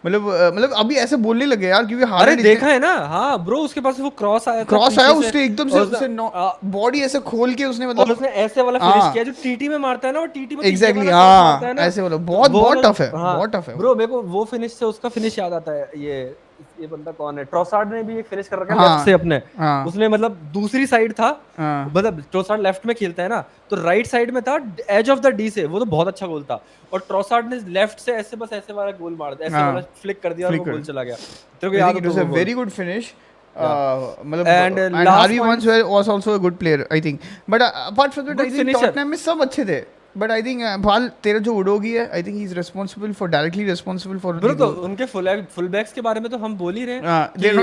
मतलब अभी ऐसे बोलने लगे यार, क्योंकि हालैंड देखा है ना. हाँ ब्रो, उसके पास वो क्रॉस आया उसने एकदम से बॉडी ऐसे खोल के उसने, मतलब उसने ऐसे वाला फिनिश किया जो टीटी में मारता है ना, वो टीटी में एग्जैक्टली, हाँ ऐसे वाला बहुत टफ है, बहुत टफ है ब्रो. मेरे को वो फिनिश से उसका फिनिश याद आता है. ये बंदा कौन है? ट्रोसार्ड ने भी एक फिनिश कर रखा है लेफ्ट से अपने. उसने मतलब दूसरी साइड था, मतलब ट्रोसार्ड लेफ्ट में खेलता है ना, तो राइट साइड में था, एज ऑफ द डी से. वो तो बहुत अच्छा गोल था. और ट्रोसार्ड ने लेफ्ट से ऐसे बस ऐसे वाला गोल मार दिया, ऐसे वाला फ्लिक कर दिया और वो गोल चला गया. तेरे को याद है? It was a very good finish. मतलब and Harvey Barnes was also a good player I think, but apart from that I think Tottenham में सब अच्छे थे. But I think भाल तेरा जो उडोगी है, I think he is responsible for, directly responsible for. Bro, तो उनके फुल बैक्स के बारे में तो हम बोल ही रहे हैं,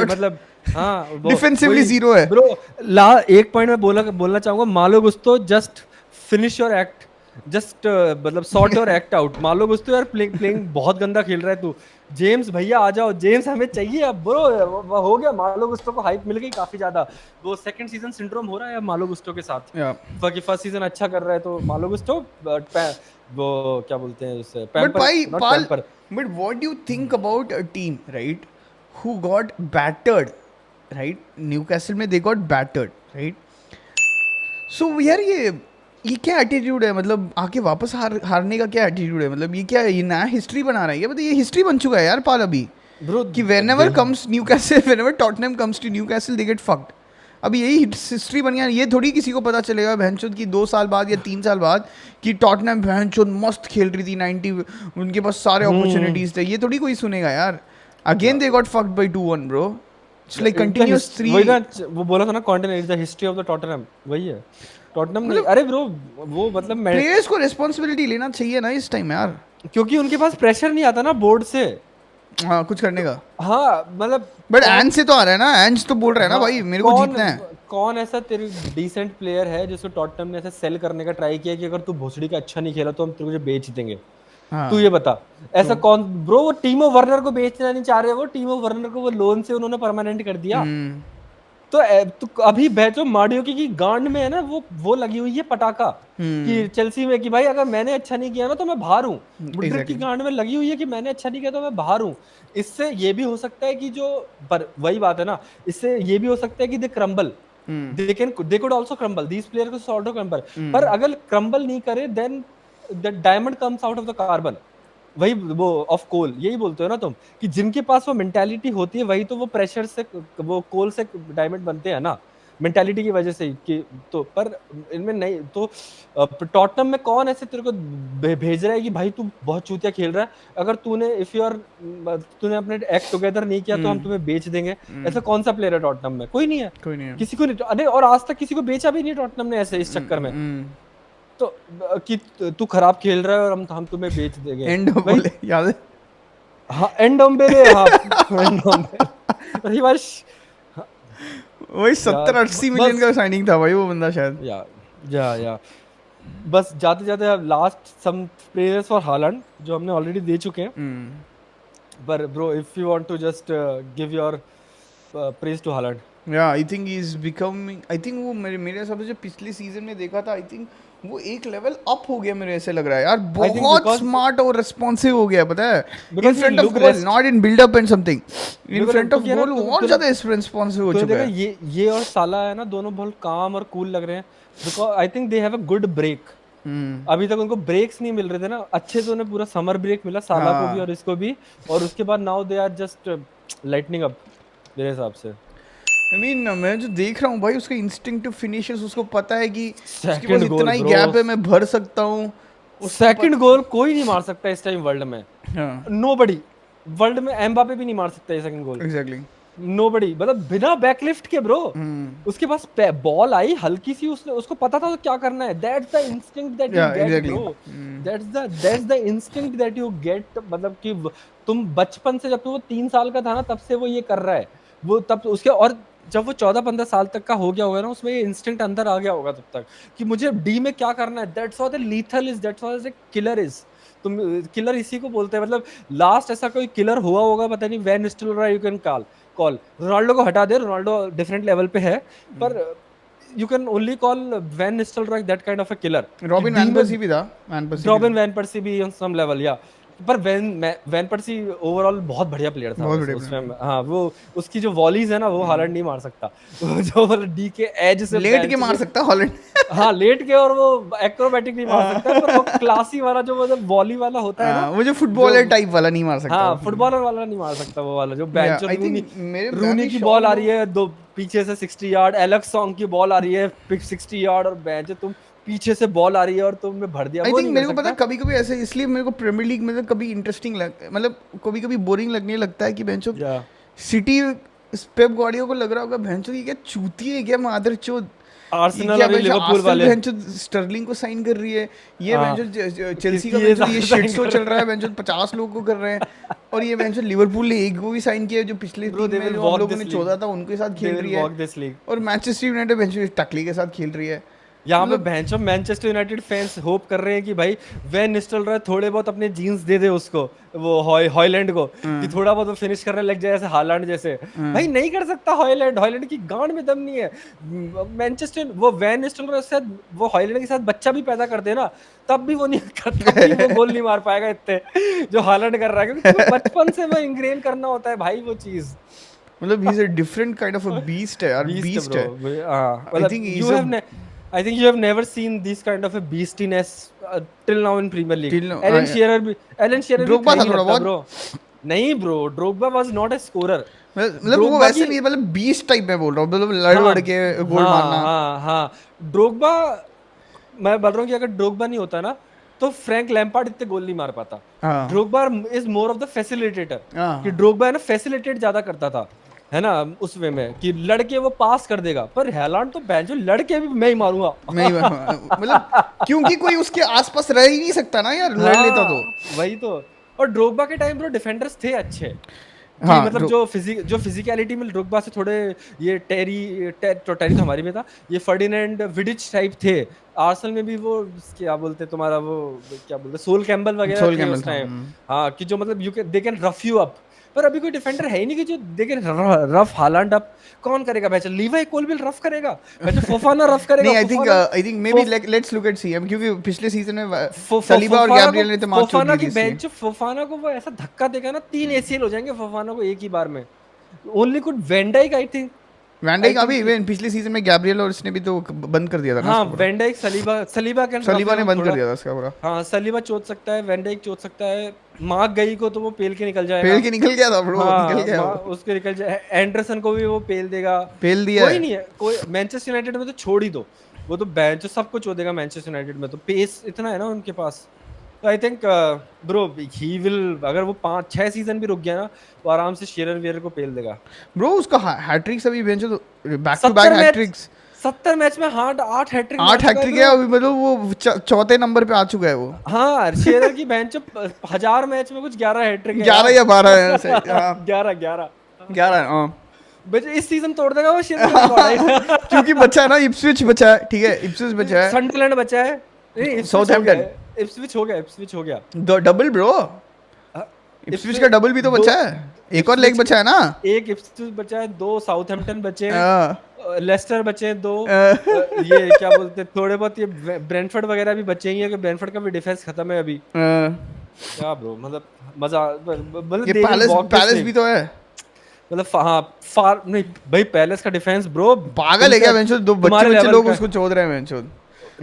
मतलब हाँ डिफेंसिवली जीरो है ब्रो. एक पॉइंट में बोलना चाहूंगा, मालो गुस्तो just finish your act, just मतलब सॉर्ट योर एक्ट आउट. मालो गुस्तो यार प्लेइंग बहुत गंदा खेल रहा है तू. जेम्स भैया आ जाओ, जेम्स हमें चाहिए अब ब्रो. हो गया, मालो गुस्तो को हाइप मिल गई काफी ज्यादा. वो सेकंड सीजन सिंड्रोम हो रहा है मालो गुस्तो के साथ. बाकी फर्स्ट सीजन अच्छा कर रहा है तो मालो गुस्तो वो क्या बोलते हैं उसे, pamper. But what do you think about a team, right, who got battered, right? Newcastle में they got battered, right? So यार ये क्या एटीट्यूड है? मतलब आके वापस हारने का क्या एटीट्यूड है? मतलब ये नया हिस्ट्री बना रहा है ये? मतलब ये हिस्ट्री बन चुका है यार पाल अभी, ब्रो, कि whenever Tottenham comes to Newcastle they get fucked. अभी यही हिस्ट्री बन गया. ये थोड़ी किसी को पता चलेगा भैंचोद की 2 साल बाद या 3 साल बाद कि टॉटनहम भैंचोद मस्त खेल रही थी 90, उनके पास सारे अपॉर्चुनिटीज थे. ये थोड़ी कोई सुनेगा यार. Again they got fucked by 2-1 bro. It's like continuous 3. वही ना, वो बोला था ना, continent the history of the Tottenham. वही है टॉटनहम ने. अरे ब्रो, वो मतलब प्लेयर्स को रिस्पांसिबिलिटी लेना चाहिए ना इस टाइम यार, क्योंकि उनके पास प्रेशर नहीं आता ना बोर्ड से. हाँ, कुछ करने का. हाँ मतलब, बट एंज से तो आ रहा है ना, एंज तो बोल रहा है ना भाई मेरे को जीतना है. कौन ऐसा तेरे डिसेंट प्लेयर है जिसको टॉटनहम ने ऐसा सेल करने का ट्राई किया कि अगर तू भोसड़ी का अच्छा नहीं खेला तो हम तेरे को बेच देंगे? तू ये बता, ऐसा कौन ब्रो? वो टीमो वर्नर को बेचना नहीं चाह रहे, वो टीमो वर्नर को वो लोन से उन्होंने परमानेंट कर दिया. तो अभी बैचो माडियोकी की गांड में है ना वो लगी हुई है पटाखा कि चेल्सी में कि भाई अगर मैंने अच्छा नहीं किया ना तो मैं बाहर हूँ। मुड्रिक की एग्जैक्टली। गांड में लगी हुई है कि मैंने अच्छा नहीं किया तो मैं बाहर हूँ। इससे ये भी हो सकता है कि जो पर वही बात है ना, इससे ये भी हो सकता है कि they crumble, they could also crumble, these player could also crumble. पर अगर क्रम्बल नहीं करे then the diamond comes out of the carbon, वही वो ऑफ कोल, यही बोलते हो ना तुम कि जिनके पास वो मेंटालिटी होती है वही तो वो प्रेशर से वो कोल से डायमंड बनते हैं ना, मेंटालिटी की वजह से ही कि तो पर इनमें नहीं तो टॉटनम में कौन ऐसे तेरे को भेज रहा है कि भाई तू बहुत चूतिया खेल रहा है, अगर तूने अपने एक्ट टुगेदर नहीं किया तो हम तुम्हें बेच देंगे। ऐसा कौन सा प्लेयर है टॉटनम में? कोई नहीं है, कोई नहीं है। किसी को नहीं। अरे और आज तक किसी को बेचा भी नहीं टॉटनम ने ऐसे इस चक्कर में। तो कि तू खराब खेल रहा है और हम तुम्हें बेच देंगे एंड भाई। बोले याद है? हाँ एंडोम्बेले, हाँ एंडोम्बेले ही वाज वही यार 70-80 मिलियन बस का साइनिंग था भाई वो बंदा शायद। या बस जाते जाते last some prayers for Haaland जो हमने ऑलरेडी दे चुके हैं। पर bro if you want to just give your praise to Haaland. Yeah I think he is becoming, I think वो मेरे हिसाब से जो पिछले सीजन में देखा था, आई थिंक वो एक लेवल अप हो गया, मेरे ऐसे लग रहा है यार। I think बहुत because स्मार्ट और रिस्पॉन्सिव हो गया, पता है, in because he front of look goal, rest not in buildup and something, in because front of क्योंकि है ना गोल बहुत ज्यादा रिस्पॉन्सिव हो तूने चुका देखा है। ये और साला है ना दोनों बहुत काम और कूल लग रहे हैं because I think they have a good break. अभी तक उनको ब्रेक्स नहीं मिल रहे थे ना अच्छे, तो उन्हें पूरा समर ब्रेक मिला साला को भी हाँ और इसको भी, और उसके बाद now they are just lightning up मेरे हिसाब से। आई मीन मैं जो देख रहा हूँ भाई, उसके इंस्टिंक्टिव फिनिशेस, उसको पता है कि उसके पास सेकंड गोल इतना ही ब्रो, गैप है, मैं भर सकता हूँ। सेकंड गोल कोई नहीं मार सकता इस टाइम वर्ल्ड में, हाँ नोबडी वर्ल्ड में, एम्बापे भी नहीं मार सकता ये सेकंड गोल, एग्जैक्टली। नोबडी, मतलब बिना बैकलिफ्ट के ब्रो। उसके पास बॉल आई हल्की सी, उसने उसको पता था तो क्या करना है। That's the instinct that you yeah get exactly. Bro, that's the instinct that you get, मतलब कि तुम बचपन से, जब तो वो 3 साल का था ना तब से वो ये कर रहा है, वो तब तो उसके, और जब वो 14-15 साल तक का हो गया होगा ना उसमें ये इंस्टिंक्ट अंदर आ गया होगा तब तक कि मुझे डी में क्या करना है। That's how the lethal is, that's how the killer is. तुम किलर इसी को बोलते हैं, मतलब लास्ट ऐसा कोई किलर हुआ होगा पता नहीं, van Nistelrooy you can call, Ronaldo को हटा दे, रोनाल्डो डिफरेंट लेवल पे है, पर you can only call van Nistelrooy that kind of a killer. Robin van Persie भी था, रॉबिन वैन पर्सी भी ऑन सम लेवल या, पर वैन पर्सी ओवरऑल बहुत बढ़िया प्लेयर था बहुत वैसे बढ़िया उसमें। हाँ वो उसकी जो वॉलीज है ना वो हालैंड नहीं मार सकता जो मतलब डी के एज से लेट के बेंच मार से, सकता हॉलैंड। हाँ लेट के, और वो एक्रोबैटिक नहीं मार सकता है, पर वो क्लासी वाला जो मतलब वॉली वाला होता है ना, वो जो फुटबॉलर टाइप वाला नहीं मार सकता। हाँ फुटबॉलर वाला नहीं मार सकता वो वाला जो या बेंच, आई रूनी थिंक मैं रूनी भी की श्योर बॉल आ हूँ। रही है दो पीछे से 60 यार्ड, एलेक्स सॉन्ग की बॉल आ रही है 60 यार्ड, और बेंच तुम पीछे से बॉल आ रही है और तुमने भर दिया, आई वो थिंक नहीं मेरे कर को पता सकता। कभी कभी ऐसे, इसलिए मेरे को प्रीमियर लीग में तो कभी इंटरेस्टिंग मतलब कभी कभी बोरिंग लगने लगता है कि बेंचो या सिटी, पेप गार्डियोला को लग रहा होगा बेंचो ये क्या चूती है, क्या मादर चोद, ये आर्सेनल क्या और ये बेंचो लिवरपूल आर्सेनल वाले, बेंचो स्टर्लिंग को साइन कर रही है, ये हाँ बेंचो चेल्सी का किसकी बेंचो ये शिट साइन शो कर चल रहे रहा है, हैं बेंचो 50 लोगों को कर रहे हैं, और ये बेंचो लिवरपूल ने एक को भी साइन किया जो पिछले ब्रो, 3 दे में विल जो हम वॉक लोगों ने दिस लीग, चौदह था उनके साथ दे खेल विल रही है, वॉक दिस लीग। और मैनचेस्टर यूनाइटेड बेंचो टकली के साथ खेल रही है। यहाँ पे मतलब भैंचो मैनचेस्टर यूनाइटेड फैंस होप कर रहे हैं कि भाई वैन निस्टेलरॉय थोड़े बहुत अपने जीन्स दे दे उसको, वो हॉयलैंड को, कि थोड़ा बहुत वो फिनिश करने लग जाए ऐसे हालैंड जैसे। भाई नहीं कर सकता हॉयलैंड, हॉयलैंड की गांड में दम नहीं है। मैनचेस्टर वो वैन निस्टेलरॉय से वो हॉयलैंड के साथ बच्चा भी पैदा कर दे ना, तब भी वो नहीं तब भी वो गोल नहीं मार पाएगा इतने जो हालैंड कर रहा है, क्योंकि तुम्हें बचपन से वो इंग्रेन करना होता है भाई वो चीज। मतलब ही is a different kind of a beast है यार, बीस्ट बीस्ट ब्रो, है। हाँ आई मतलब think you is a have I think you have never seen this kind of a beastiness till now in Premier League. Till Alan Shearer भी Drogba था ही था नहीं थोड़ा लगता बहुत, ब्रो। नहीं bro, Drogba was not a scorer. मतलब वो ड्रोग्बा वैसे की, नहीं, मतलब बीस्ट टाइप में बोल रहा हूँ, मतलब लड़ हाँ वड़ के गोल हाँ मारना। हाँ हाँ, ड्रोग्बा, मैं बोल रहा हूँ कि अगर ड्रोग्बा नहीं होता ना तो फ्रैंक लैम्पार्ड इतने गोल नहीं मार पाता। हाँ Drogba is more of the facilitator, कि हाँ ड्रोग्बा है ना फैसिलिटेट ज्यादा करता था, है ना, उस वे में कि लड़के वो पास कर देगा, पर हैलांड तो बैंजो लड़के भी मैं ही मारूंगा मैं ही मतलब क्योंकि कोई उसके आसपास रह ही नहीं सकता ना यार, लड़ लेता तो। हाँ वही तो। और ड्रोग्बा के टाइम ब्रो डिफेंडर्स थे अच्छे, कि हाँ मतलब जो फिजिकलिटी में ड्रोग्बा से थोड़े, ये टेरी तो हमारी में था, ये फर्डिनेंड विडिच टाइप थे। आर्सेनल में भी वो क्या बोलते तुम्हारा वो क्या बोलते सोल कैम्बल वगैरह सोल थे कैमल उस था। टाइम। हाँ कि जो मतलब you can they can rough you up, पर अभी कोई डिफेंडर है ही नहीं कि जो देखे रफ हालैंड अप कौन करेगा मैच, लीवाई कोलविल रफ करेगा मैच, फोफाना रफ करेगा। नहीं, I think may be let's look at CM, क्योंकि पिछले सीजन में सलीबा और गैब्रियल ने तो मार चोट फोफाना दी की थी। बेंच फोफाना को वो ऐसा धक्का देगा ना 3 एसीएल हो जाएंगे फोफाना को एक ही बार में। Only could van Dijk I think, van Dijk अभी इवन पिछले सीजन में गैब्रियल और इसने भी तो बंद कर दिया था ना। हाँ वैन डाइक सलीबा ने बंद कर दिया था उसका पूरा। हाँ सलीबा चोट सकता है, वैन डाइक चोट सकता है, मार्क गई को तो वो पेल के निकल जाएगा। पेल के निकल गया था ब्रो, निकल गया वो। उसके निकल जाए, एंडरसन को भी वो पेल देगा, पेल दिया कोई नहीं है कोई। मैनचेस्टर यूनाइटेड में तो छोड़ ही दो, वो तो बेंच सबको चो देगा मैनचेस्टर यूनाइटेड में, तो पेस इतना है ना उनके पास। तो I think bro he will, अगर वो 5-6 सीजन भी रुक गया ना तो आराम से शेरर वेयर को पेल देगा ब्रो। उसका हैट्रिक्स अभी बेंच तो back to back hat-tricks, 70 match में 8 हैट्रिक, 8 हैट्रिक है अभी, मतलब वो चौथे नंबर पे आ चुका है वो। हाँ शेरर की बेंच 1000 मैच में कुछ 11 हैट्रिक है, 11 या 12 है ऐसे। 11 हां बस इस सीजन तोड़ देगा वो शेरर क्योंकि बचा है ना, इप्सविच बचा है, ठीक है, इप्सविच बचा है, सनडरलैंड बचा है, नहीं साउथहैम्पटन, इप्सविच हो गया डबल ब्रो, इप्सविच का डबल भी तो बचा है, एक और लेग बचा है ना, एक इप्सविच बचा है, 2 साउथहैम्पटन बचे हैं, लेस्टर बचे हैं 2, ये क्या बोलते हैं थोड़े बहुत ये ब्रेंटफोर्ड वगैरह भी बचे ही है, कि ब्रेंटफोर्ड का भी डिफेंस खत्म है अभी। क्या ब्रो मतलब मजा, मतलब ये पैलेस भी तो है, मतलब हाँ फार नहीं भाई, पैलेस का डिफेंस ब्रो पागल है क्या बेंचो, दो बच्चे लोग उसको चोद रहे हैं बेंचो।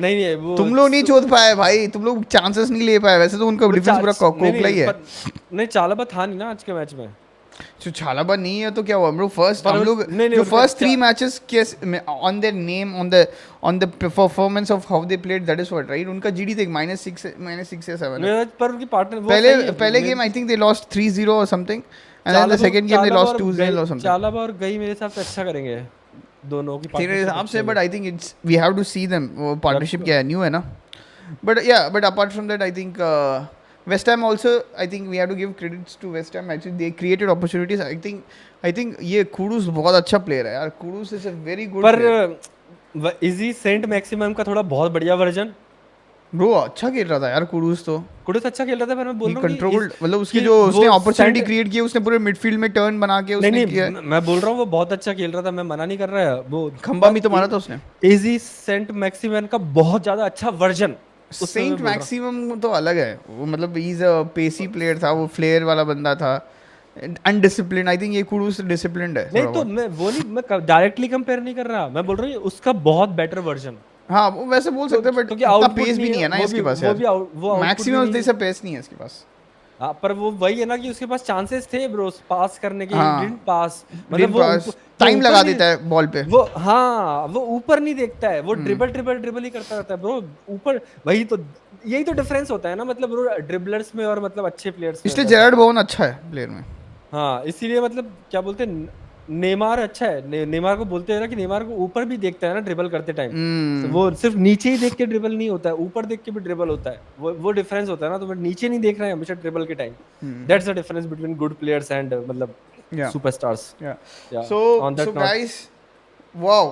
नहीं वो तुम लोग नहीं चोद पाए भाई, तुम लोग चांसेस नहीं ले पाए, वैसे तो उनका डिफेंस पूरा कोकला ही है। नहीं चालाबा था नहीं ना आज के मैच में, तो चालाबा नहीं है तो क्या हुआ ब्रो, फर्स्ट हम लोग जो फर्स्ट 3 मैचेस के on their name, on the performance of how they played, that is what right, उनका जीडी देख -6 या 7 पर उनकी पार्टनर पहले game I think they lost 3-0 और something, and then the second game they lost 2-0 और something. चालाबा और गई मेरे हिसाब से अच्छा करेंगे दोनों की तेरे हिसाब से, but I think it's we have to see them, वो पार्टनरशिप क्या है, न्यू है ना, but yeah but apart from that I think West Ham also, I think we have to give credits to West Ham, actually they created opportunities. I think ये Kudus बहुत अच्छा player है यार, Kudus is a very good player. पर easy Saint maximum का थोड़ा बहुत बढ़िया वर्जन ब्रो, अच्छा खेल रहा था यार Kudus तो, Kudus अच्छा खेल रहा था, पर मैं बोल रहा हूँ कंट्रोल्ड, मतलब उसकी जो उसने अपॉर्चुनिटी क्रिएट की, उसने पूरे मिडफील्ड में टर्न बना के उसने किया। मैं बोल रहा हूँ वो बहुत अच्छा खेल रहा था, मैं मना नहीं कर रहा है, वो खंबा भी तो मारा था उसने। इजी सेंट मैक्सिमम का बहुत ज्यादा अच्छा वर्जन, सेंट मैक्सिमम तो अलग है वो, मतलब ही इज अ पेसी प्लेयर था, वो फ्लेयर वाला बंदा था, अनडिसिप्लिन्ड। आई थिंक ये कुडूस डिसिप्लिन्ड है। नहीं तो मैं वो नहीं, मैं डायरेक्टली कंपेयर नहीं कर रहा, मैं बोल रहा हूँ उसका बहुत बेटर वर्जन। हाँ वो वैसे बोल सकते हैं, बट इतना पेस भी नहीं है ना इसके पास यार, मैक्सिमम जैसा पेस नहीं है इसके पास। हाँ पर वो वही है ना कि उसके पास चांसेस थे ब्रो पास करने के, डिडंट पास, मतलब वो टाइम लगा देता है बॉल पे वो। हाँ वो ऊपर नहीं देखता है, वो ड्रिबल ही करता रहता है ब्रो ऊपर। वही तो, यही तो डिफरेंस होता है ना, मतलब ब्रो ड्रिबलर्स में और मतलब अच्छे प्लेयर्स में। इसलिए जेरार्ड बोवन अच्छा है प्लेयर में। हाँ इसीलिए मतलब क्या बोलते हैं, नेमार अच्छा है, नेमार को बोलते हैं ना कि नेमार को ऊपर भी देखता है ना ड्रिबल करते टाइम, वो सिर्फ नीचे ही देख के ड्रिबल नहीं होता है, ऊपर देख के भी ड्रिबल होता है, वो डिफरेंस होता है ना। तो मैं नीचे नहीं देख रहा है हमेशा ड्रिबल के time, that's the difference between good players and मतलब सुपरस्टार्स। सो गाइस, वाओ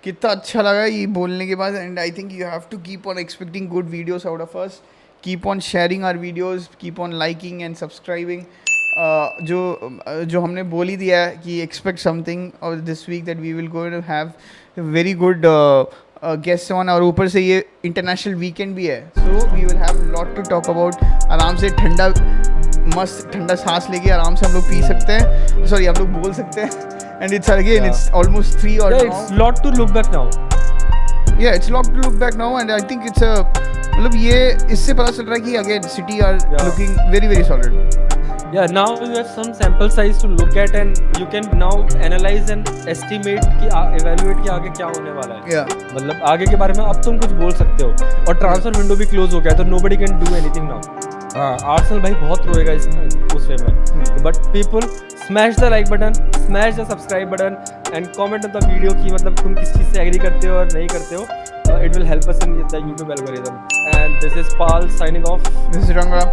कितना अच्छा लगा ये बोलने के बाद, and I think you have to keep on expecting good videos out of us, keep on sharing our videos, keep on liking and subscribing. जो हमने बोल ही दिया है कि एक्सपेक्ट समथिंग और this week that we will go to have very good guest on, और ऊपर से ये इंटरनेशनल वीकेंड भी है, so we will have lot to talk about. आराम से ठंडा मस्त ठंडा सांस लेके आराम से हम लोग पी सकते हैं, सॉरी हम लोग बोल सकते हैं, and it's again it's almost 3 और it's lot to look back now, yeah it's lot to look back now, and I think it's मतलब ये इससे पता चल रहा है कि again City are looking very solid. Yeah, now you have some sample size to look at and you can now analyze and estimate कि evaluate कि आगे क्या होने वाला है। Yeah. मतलब आगे के बारे में अब तुम कुछ बोल सकते हो, और ट्रांसफर विंडो भी क्लोज हो गया तो nobody can do anything now। हाँ आर्सेनल भाई बहुत रोएगा उस वे में, but people smash the like button, smash the subscribe button and comment on the video कि मतलब तुम किस चीज़ से एग्री करते हो और नहीं करते हो। It will help us in the YouTube algorithm, and this is Paul signing off. This is Ranga.